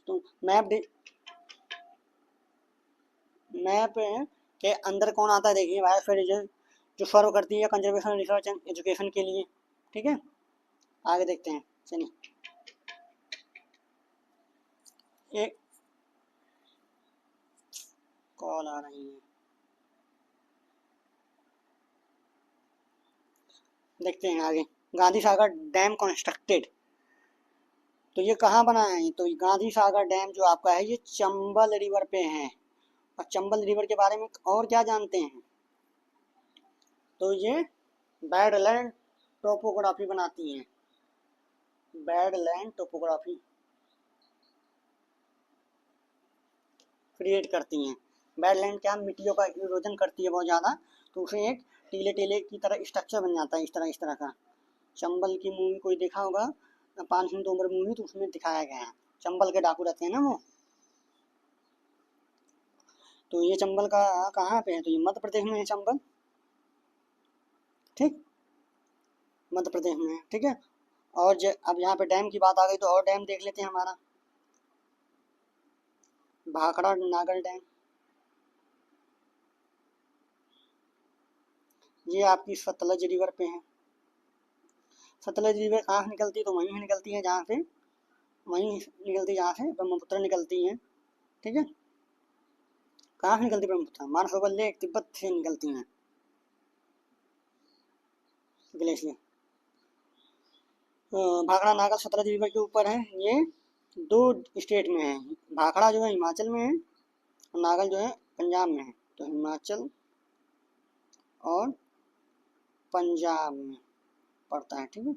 तो मैप के अंदर कौन आता है देखिए, बायोस्फीयर रिजर्व, जो सर्व करती है कंजर्वेशन, रिसर्च एंड एजुकेशन के लिए। ठीक है, आगे देखते हैं। चलिए, एक कॉल आ रही है, देखते हैं आगे। गांधी सागर डैम कंस्ट्रक्टेड, तो ये कहाँ बना है? तो गांधी सागर डैम जो आपका है, ये चंबल रिवर पे है। और चंबल रिवर के बारे में और क्या जानते हैं? तो ये बैडलैंड टोपोग्राफी बनाती हैं, बैडलैंड टोपोग्राफी क्रिएट करती हैं। बैडलैंड क्या? मिट्टियों का इरोजन करती है बहुत ज़्यादा, तो उसे एक टीले टीले की तरह स्ट्रक्चर बन जाता है, इस तरह का। चंबल की मूवी कोई देखा होगा, 5 सिंह तोमर मूवी, तो उसमें दिखाया गया है। चंबल के डाकू रहते हैं ना वो। तो ये चंबल का कहाँ पे है? तो ये मध्य प्रदेश में है चंबल। ठीक, मध्य प्रदेश में है। ठीक है, और अब यहाँ पे डैम की बात आ गई, तो और डैम देख लेते हैं। हमारा भाखड़ा नागर डैम, ये आपकी सतलज रिवर पे है। सतलज रिवर कहाँ से निकलती है? तो वहीं से निकलती है जहाँ से, वहीं निकलती है जहाँ से ब्रह्मपुत्र निकलती है। ठीक है, कहाँ से निकलती है ब्रह्मपुत्र? मानसरोवर लेक, तिब्बत से निकलती हैं ग्लेशियर। भाखड़ा नागल सतलज रिवर के ऊपर है। ये 2 स्टेट में है। भाखड़ा जो है हिमाचल में है, और नागल जो है पंजाब में है। तो हिमाचल और पंजाब में पड़ता है। ठीक है,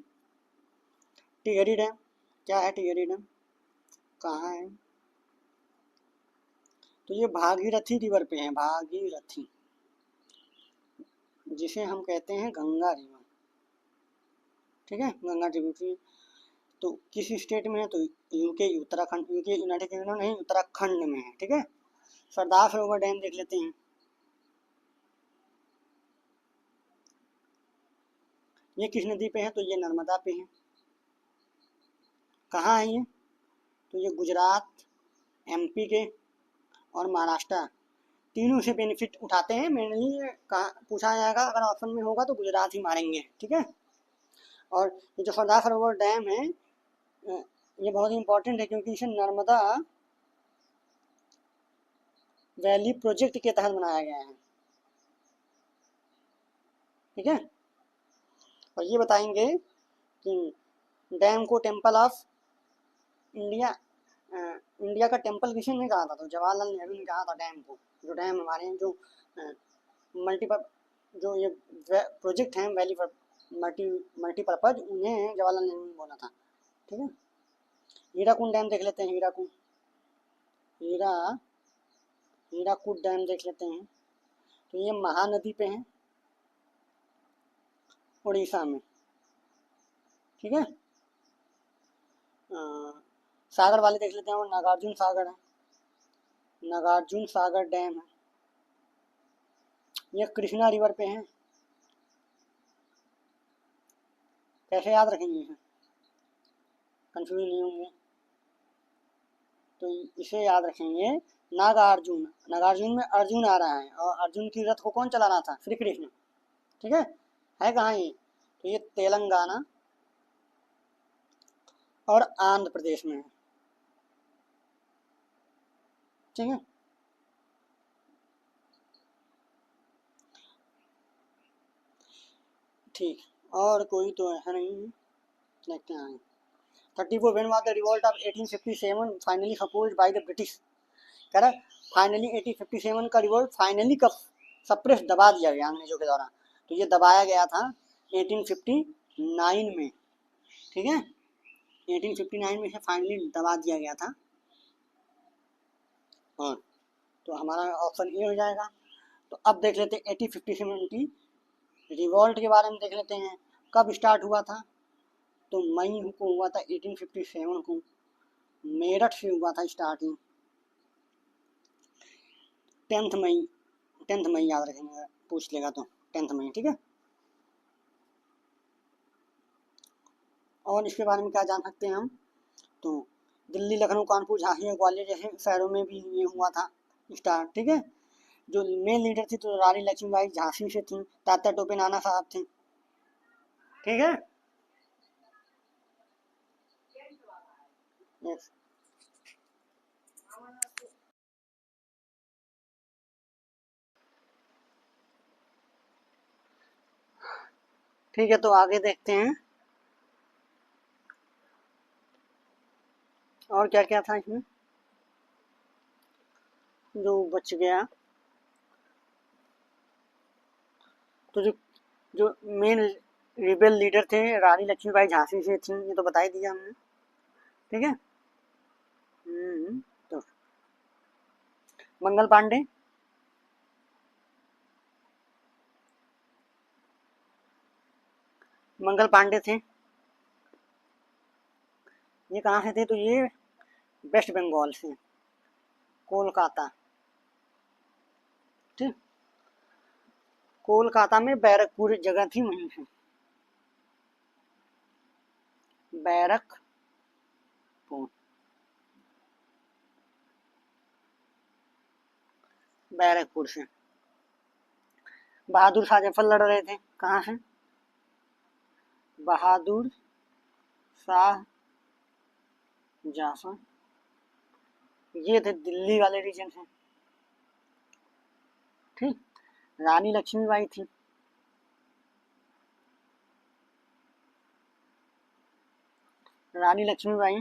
टिहरी डैम, क्या है टिहरी डैम, कहाँ है? तो ये भागीरथी रिवर पे है, भागीरथी, जिसे हम कहते हैं गंगा रिवर। ठीक है, गंगा ट्रिब्यूटरी। तो किस स्टेट में है? तो UK, Uttarakhand, UK United kingdom नहीं, उत्तराखंड में है। ठीक है, सरदार सरोवर डैम देख लेते हैं। ये किस नदी पे है? तो ये नर्मदा पे है। कहाँ है ये? तो ये गुजरात, एमपी के और महाराष्ट्र, तीनों से बेनिफिट उठाते हैं। मेनली कहाँ पूछा जाएगा, अगर ऑप्शन में होगा तो गुजरात ही मारेंगे। ठीक है, और ये जो सरदार सरोवर डैम है, ये बहुत ही इंपॉर्टेंट है क्योंकि इसे नर्मदा वैली प्रोजेक्ट के तहत बनाया गया है। ठीक है, और ये बताएंगे कि डैम को टेम्पल ऑफ इंडिया, इंडिया का टेम्पल किसी ने कहा था? तो जवाहरलाल नेहरू ने कहा था डैम को। जो डैम हमारे जो मल्टीपल जो ये प्रोजेक्ट हैं वैली मल्टीपर्पज, उन्हें जवाहरलाल नेहरू ने बोला था। ठीक है, हीराकुंड डैम देख लेते हैं। हीराकुद डैम देख लेते हैं। तो ये महानदी पे है, उड़ीसा में। ठीक है, सागर वाले देख लेते हैं, और नागार्जुन सागर है, नागार्जुन सागर डैम है। ये कृष्णा रिवर पे है। कैसे याद रखेंगे इसे, कंफ्यूज नहीं होंगे? तो इसे याद रखेंगे, नागार्जुन। नागार्जुन में अर्जुन आ रहा है, और अर्जुन की रथ को कौन चला रहा था? श्री कृष्ण। ठीक है कहाँ ये? तो ये तेलंगाना और आंध्र प्रदेश में है। ठीक है, ठीक, और कोई तो है नहीं, देखते हैं। 34 when was the revolt of 1857 finally supposed by the British? कह रहा फाइनली 1857 का रिवोल्ट फाइनली कब सप्रेस, दबा दिया गया अंग्रेजों के द्वारा। तो ये दबाया गया था 1859 में। ठीक है, 1859 में से फाइनली दबा दिया गया था। हाँ, तो हमारा ऑप्शन ए हो जाएगा। तो अब देख लेते हैं 1857 की रिवॉल्ट के बारे में देख लेते हैं, कब स्टार्ट हुआ था। तो मई को हुआ था 1857 को, मेरठ से हुआ था स्टार्टिंग। 10 मई, 10 मई याद रखेंगे, पूछ लेगा तो 10 मई। ठीक है, और इसके बारे में क्या जान सकते हैं हम? तो दिल्ली, लखनऊ, कानपुर, झांसी और ग्वालियर जैसे शहरों में भी ये हुआ था स्टार्ट। ठीक है, जो मेन लीडर थी तो रानी लक्ष्मीबाई झांसी से थी, तात्या टोपे नाना साहब थे। ठीक है, यस। ठीक है, तो आगे देखते हैं और क्या क्या था इसमें जो बच गया। तो जो मेन रिबेल लीडर थे रानी लक्ष्मीबाई झांसी से थी, ये तो बता ही दिया हमने। ठीक है, तो मंगल पांडे, मंगल पांडे थे। ये कहाँ से थे? तो ये वेस्ट बंगाल से, कोलकाता। ठीक, कोलकाता में बैरकपुर जगह थी, वहीं से बैरकपुर, बैरकपुर से बहादुर शाह जफर लड़ रहे थे। कहाँ से? बहादुर शाह जाफर, ये थे दिल्ली वाले रीजन से। ठीक, रानी लक्ष्मीबाई थी, रानी लक्ष्मीबाई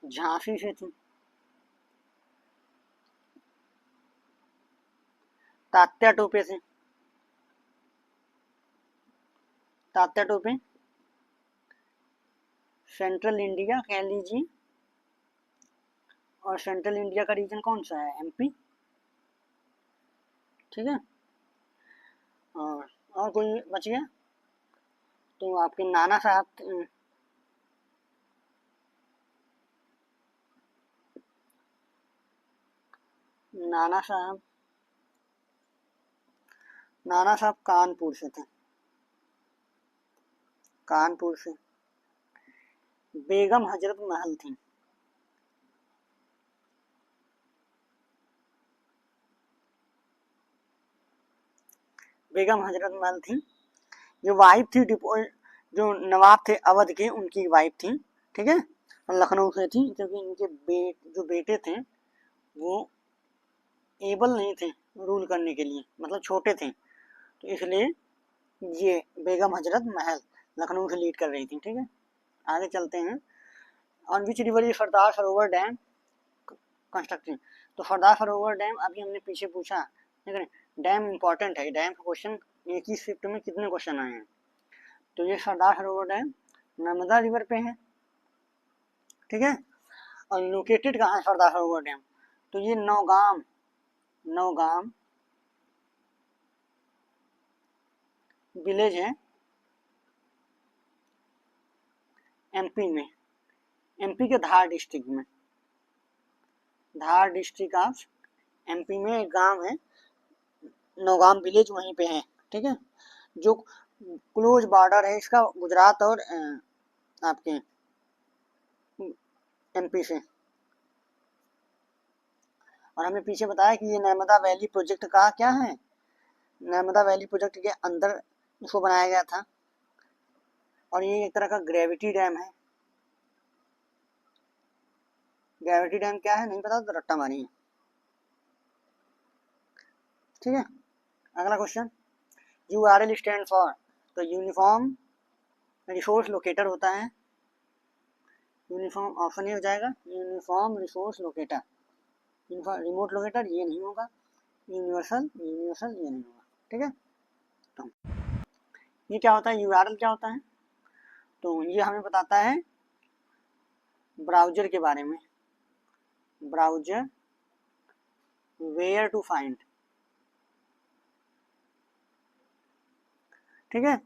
झांसी से थी। तात्या टोपे से, तात्या टोपे सेंट्रल इंडिया कह लीजिए, और सेंट्रल इंडिया का रीजन कौन सा है? एमपी। ठीक है, और कोई बच गया? तो आपके नाना साहब, नाना साहब, नाना साहब कानपुर से थे, कानपुर से। बेगम हजरत महल थी, बेगम हजरत महल थी, जो वाइफ थी जो नवाब थे अवध के, उनकी वाइफ थी, ठीक है, और लखनऊ से थी, क्योंकि इनके जो बेटे थे वो एबल नहीं थे रूल करने के लिए, मतलब छोटे थे, तो इसलिए ये बेगम हजरत महल लखनऊ से लीड कर रही थी, ठीक है। आगे चलते हैं। On which river is Sardar Sarovar dam constructed. तो सरदार सरोवर डैम अभी हमने पीछे पूछा, ठीक है, डैम इंपॉर्टेंट है, डैम का क्वेश्चन एक ही शिफ्ट में कितने क्वेश्चन आए हैं। तो ये सरदार सरोवर डैम नर्मदा रिवर पे है, ठीक है। और लोकेटेड कहाँ है सरदार सरोवर डैम, तो ये नौगाम विलेज है एमपी में, एमपी के धार डिस्ट्रिक्ट में, धार डिस्ट्रिक्ट ऑफ एमपी में एक गांव है नौगाम विलेज, वहीं पे है, ठीक है, जो क्लोज बॉर्डर है इसका गुजरात और आपके एमपी से। और हमें पीछे बताया कि ये नर्मदा वैली प्रोजेक्ट का क्या है, नर्मदा वैली प्रोजेक्ट के अंदर इसको बनाया गया था, और ये एक तरह का ग्रेविटी डैम है। ग्रेविटी डैम क्या है नहीं पता तो रट्टा मारी है, ठीक है। अगला क्वेश्चन, यूआरएल स्टैंड फॉर, तो यूनिफॉर्म रिसोर्स लोकेटर होता है, यूनिफॉर्म ऑप्शन ये हो जाएगा, uniform resource locator, remote locator ये नहीं होगा, यूनिवर्सल ये नहीं होगा, ठीक है। तो ये क्या होता है, यूआरएल क्या होता है, तो ये हमें बताता है ब्राउजर के बारे में, ब्राउजर वेयर टू फाइंड, ठीक है,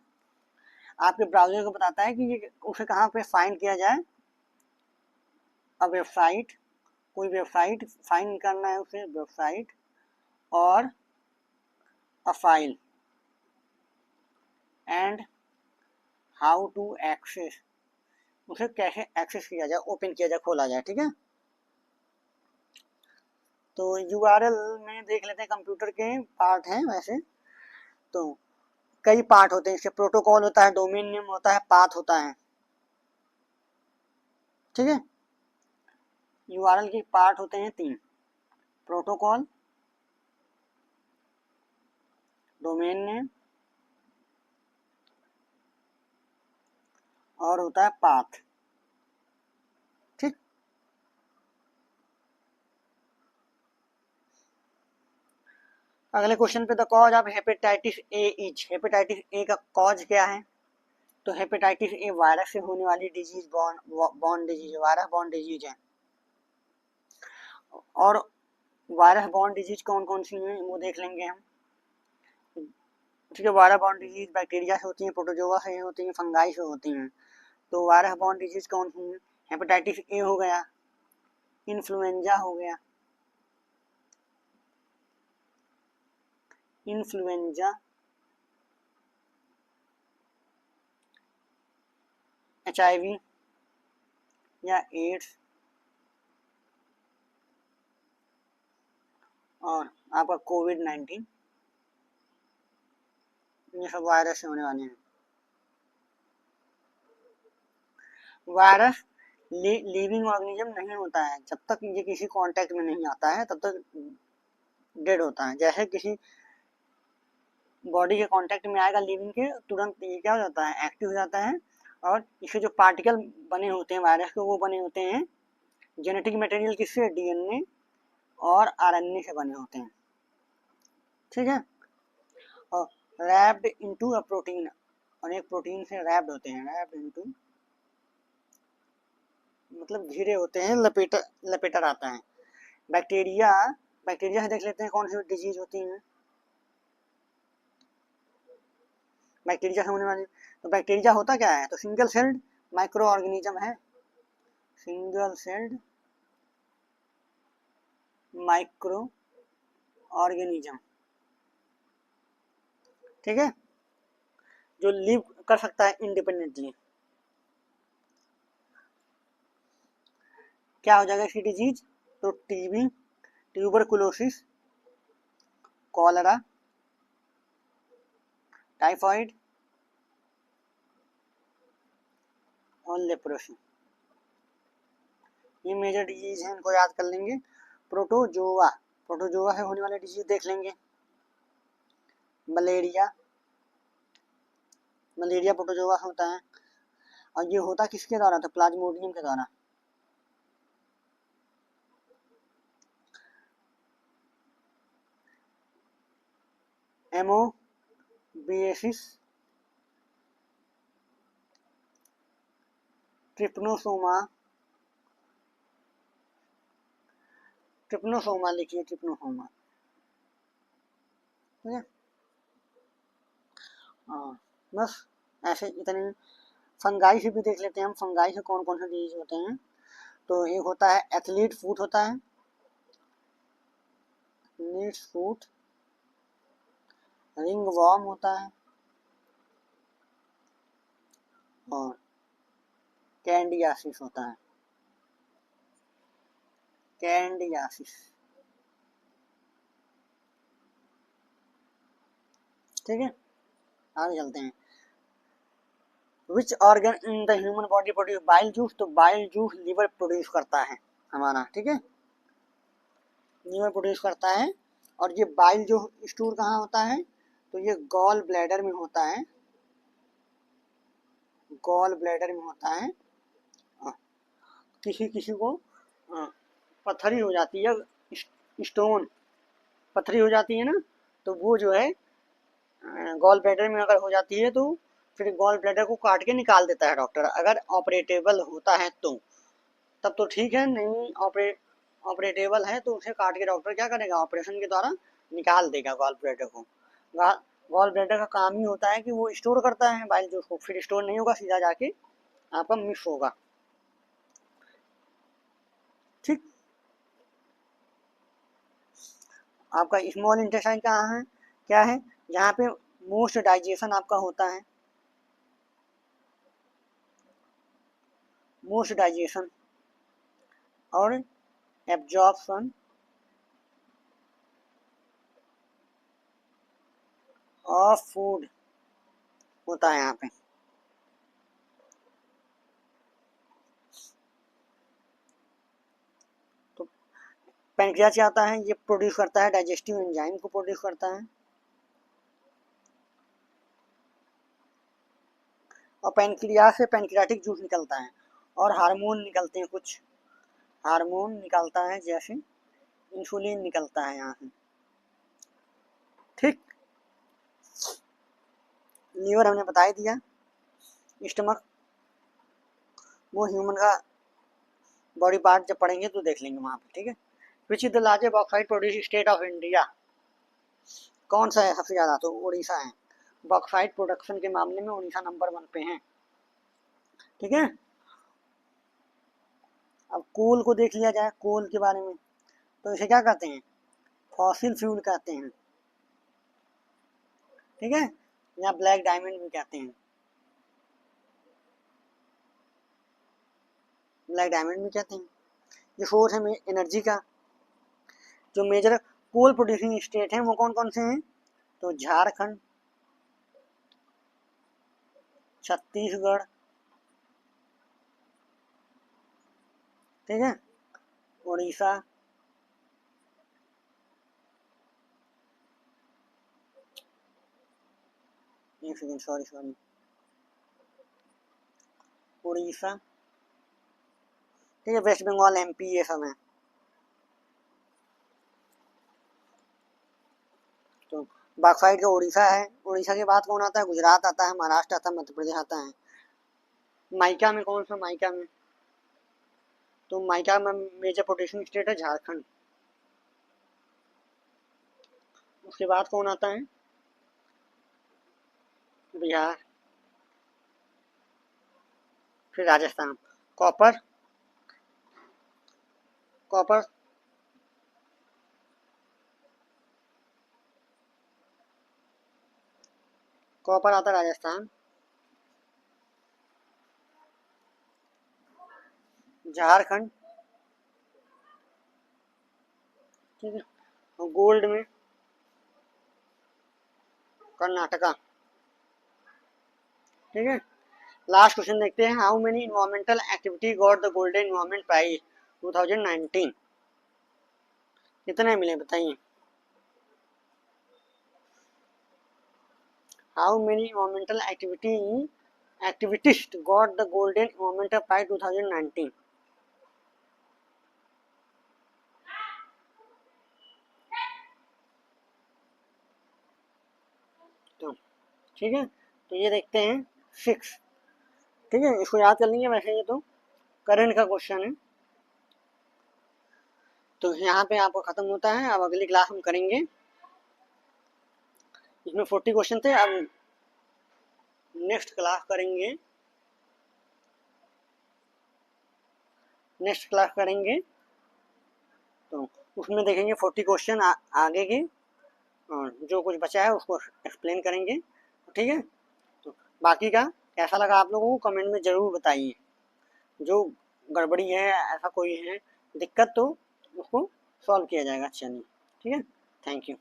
आपके ब्राउजर को बताता है कि ये उसे कहाँ पे फाइंड किया जाए। अ वेबसाइट, कोई वेबसाइट फाइंड करना है उसे, वेबसाइट, और a file, and how to access, उसे कैसे एक्सेस किया जाए, ओपन किया जाए, खोला जाए, ठीक है। तो यूआरएल में देख लेते हैं, कंप्यूटर के पार्ट हैं वैसे तो कई पार्ट होते हैं, इसके प्रोटोकॉल होता है, डोमेन नेम होता है, पाथ होता है, ठीक है। यूआरएल के पार्ट होते हैं 3, प्रोटोकॉल, डोमेन नेम और होता है पाथ, ठीक। अगले क्वेश्चन पे, the cause of hepatitis A is, hepatitis A का कॉज क्या है, तो हेपेटाइटिस ए वायरस से होने वाली disease, borne disease, virus borne disease है। और वायरस बॉर्न डिजीज कौन कौन सी हैं वो देख लेंगे हम, ठीक है। वायरस बॉर्न डिजीज बैक्टीरिया से होती हैं, प्रोटोजोआ से होती हैं, फंगाई से होती हैं। तो वायरस बॉर्न डिजीज कौन सी हैं, हेपेटाइटिस ए हो गया, इन्फ्लुएंजा हो गया, इन्फ्लुएंजा, HIV या एड्स, और आपका कोविड-19, ये सब वायरस से होने वाले हैं। वायरस लिविंग ऑर्गेनिज्म नहीं होता है, जब तक ये किसी कांटेक्ट में नहीं आता है तब तक डेड होता है। जैसे किसी बॉडी के कांटेक्ट में आएगा लिविंग के, तुरंत ये क्या हो जाता है, एक्टिव हो जाता है, और इसके जो पार्टिकल बने होते हैं वायरस के, वो बने होते हैं जेनेटिक मटेरियल किससे, DNA और RNA से बने होते हैं, ठीक है। और रैप्ड इनटू अ प्रोटीन, और एक प्रोटीन से रैप्ड होते हैं, रैप्ड इनटू मतलब घिरे होते हैं, लपेटा रहता है। बैक्टीरिया, बैक्टीरिया से देख लेते हैं कौन सी डिजीज होती है, बैक्टीरिया से होने वाली। तो बैक्टीरिया होता क्या है, तो सिंगल सेल्ड माइक्रो ऑर्गेनिज्म है, सिंगल सेल्ड माइक्रो ऑर्गेनिज्म, ठीक है, जो लिव कर सकता है इंडिपेंडेंटली। क्या हो जाएगा इसकी डिजीज, तो टीबी, ट्यूबरकुलोसिस, कॉलरा, टाइफाइड, और लेप्रोसी, ये मेजर डिजीज हैं, इनको याद कर लेंगे। प्रोटोजोआ, प्रोटोजोआ से होने वाले डिजीज देख लेंगे। मलेरिया, मलेरिया प्रोटोजोआ होता है, और ये होता किसके द्वारा? तो प्लाज्मोडियम के द्वारा। एमोबिएसिस, ट्रिपनोसोमा, ट्रिपनोसोमा लिखिए, ट्रिपनोसोमा, ठीक है। हाँ, बस ऐसे इतने। फंगाई से भी देख लेते हैं हम, फंगाई से कौन कौन से डिजीज होते हैं। तो एक होता है एथलीट फूट होता है, नीड्स फूट, रिंग वॉर्म होता है, और कैंडियासिस होता है, कैंडियासिस, ठीक है। आगे चलते हैं। Which organ in the human body produce bile juice? तो बाइल जूस लीवर प्रोड्यूस करता है हमारा, ठीक है, लीवर प्रोड्यूस करता है। और ये बाइल जो स्टोर कहाँ होता है? तो ये गॉल ब्लैडर में होता है, गॉल ब्लैडर में होता है। किसी किसी को पथरी हो जाती है, स्टोन पथरी हो जाती है ना, तो वो जो है गॉल ब्लैडर में अगर हो जाती है तो फिर गॉल ब्लैडर को काट के निकाल देता है डॉक्टर, अगर ऑपरेटेबल होता है तो। तब तो ठीक है, नहीं ऑपरेटेबल है तो उसे काट के डॉक्टर क्या करेगा? ऑपरेशन के द्वारा निकाल देगा गॉल ब्लैडर को। गॉल ब्लैडर का काम ही होता है कि वो स्टोर करता है बाइल जूस को, फिर स्टोर नहीं होगा, सीधा जाके आपका मिक्स होगा, ठीक। आपका स्मॉल इंटेस्टाइन कहाँ है? क्या है? जहाँ पे मोस्ट डाइजेशन आपका होता है, मोस्ट डाइजेशन और एब्जॉर्प्शन ऑफ फूड होता है यहाँ पे। तो पैंक्रियास क्या आता है? ये प्रोड्यूस करता है डाइजेस्टिव एंजाइम को प्रोड्यूस करता है, और पैंक्रियास से पैंक्रियाटिक जूस निकलता है, और हार्मोन निकलते हैं, कुछ हार्मोन निकलता है, जैसे इंसुलिन निकलता है यहाँ से, ठीक। लीवर हमने बता ही दिया। स्टमक वो ह्यूमन का बॉडी पार्ट जब पढ़ेंगे तो देख लेंगे वहाँ पे, ठीक है। Which is the largest bauxite producing state of India? कौन सा है सबसे ज़्यादा? तो उड़ीसा है, बॉक्साइट प्रोडक्शन के मामले में उड़ीसा नंबर 1 पे है, ठीक है। अब कोल को देख लिया जाए, कोल के बारे में, तो इसे क्या कहते हैं? फॉसिल फ्यूल कहते हैं, ठीक है, या ब्लैक डायमंड भी कहते हैं, ब्लैक डायमंड भी कहते हैं। ये सोर्स है एनर्जी का। जो मेजर कोल प्रोड्यूसिंग स्टेट हैं वो कौन कौन से हैं? तो झारखंड, छत्तीसगढ़, ठीक है, उड़ीसा, एक सेकेंड, सॉरी सॉरी, उड़ीसा, ठीक है, वेस्ट बंगाल, एमपी, ये सब है। तो बॉक्साइट का उड़ीसा है, उड़ीसा के बाद कौन आता है? गुजरात आता है, महाराष्ट्र आता है, मध्य प्रदेश आता है। माइका में कौन सा? माइका में, तो माइका में मेजर प्रोड्यूसिंग स्टेट है झारखंड। उसके बाद कौन आता है? बिहार, फिर राजस्थान। कॉपर, कॉपर, कॉपर आता है राजस्थान, झारखंड, ठीक है, और गोल्ड में कर्नाटका, ठीक है। लास्ट क्वेश्चन देखते हैं, how many environmental activity got the golden environment prize 2019? कितने मिले बताइए। How many environmental activist got the golden environmental prize 2019? तो ठीक है, तो ये देखते हैं 6। ठीक है, इसको याद कर लेंगे, वैसे ये तो करंट का क्वेश्चन है। तो यहाँ पे आपको खत्म होता है, अब अगली क्लास हम करेंगे। इसमें 40 क्वेश्चन थे, अब नेक्स्ट क्लास करेंगे, तो उसमें देखेंगे 40 क्वेश्चन आगे के, और जो कुछ बचा है उसको एक्सप्लेन करेंगे। ठीक है, तो बाकी का कैसा लगा आप लोगों को कमेंट में ज़रूर बताइए। जो गड़बड़ी है, ऐसा कोई है दिक्कत, तो उसको सॉल्व किया जाएगा। चलिए, ठीक है, थैंक यू।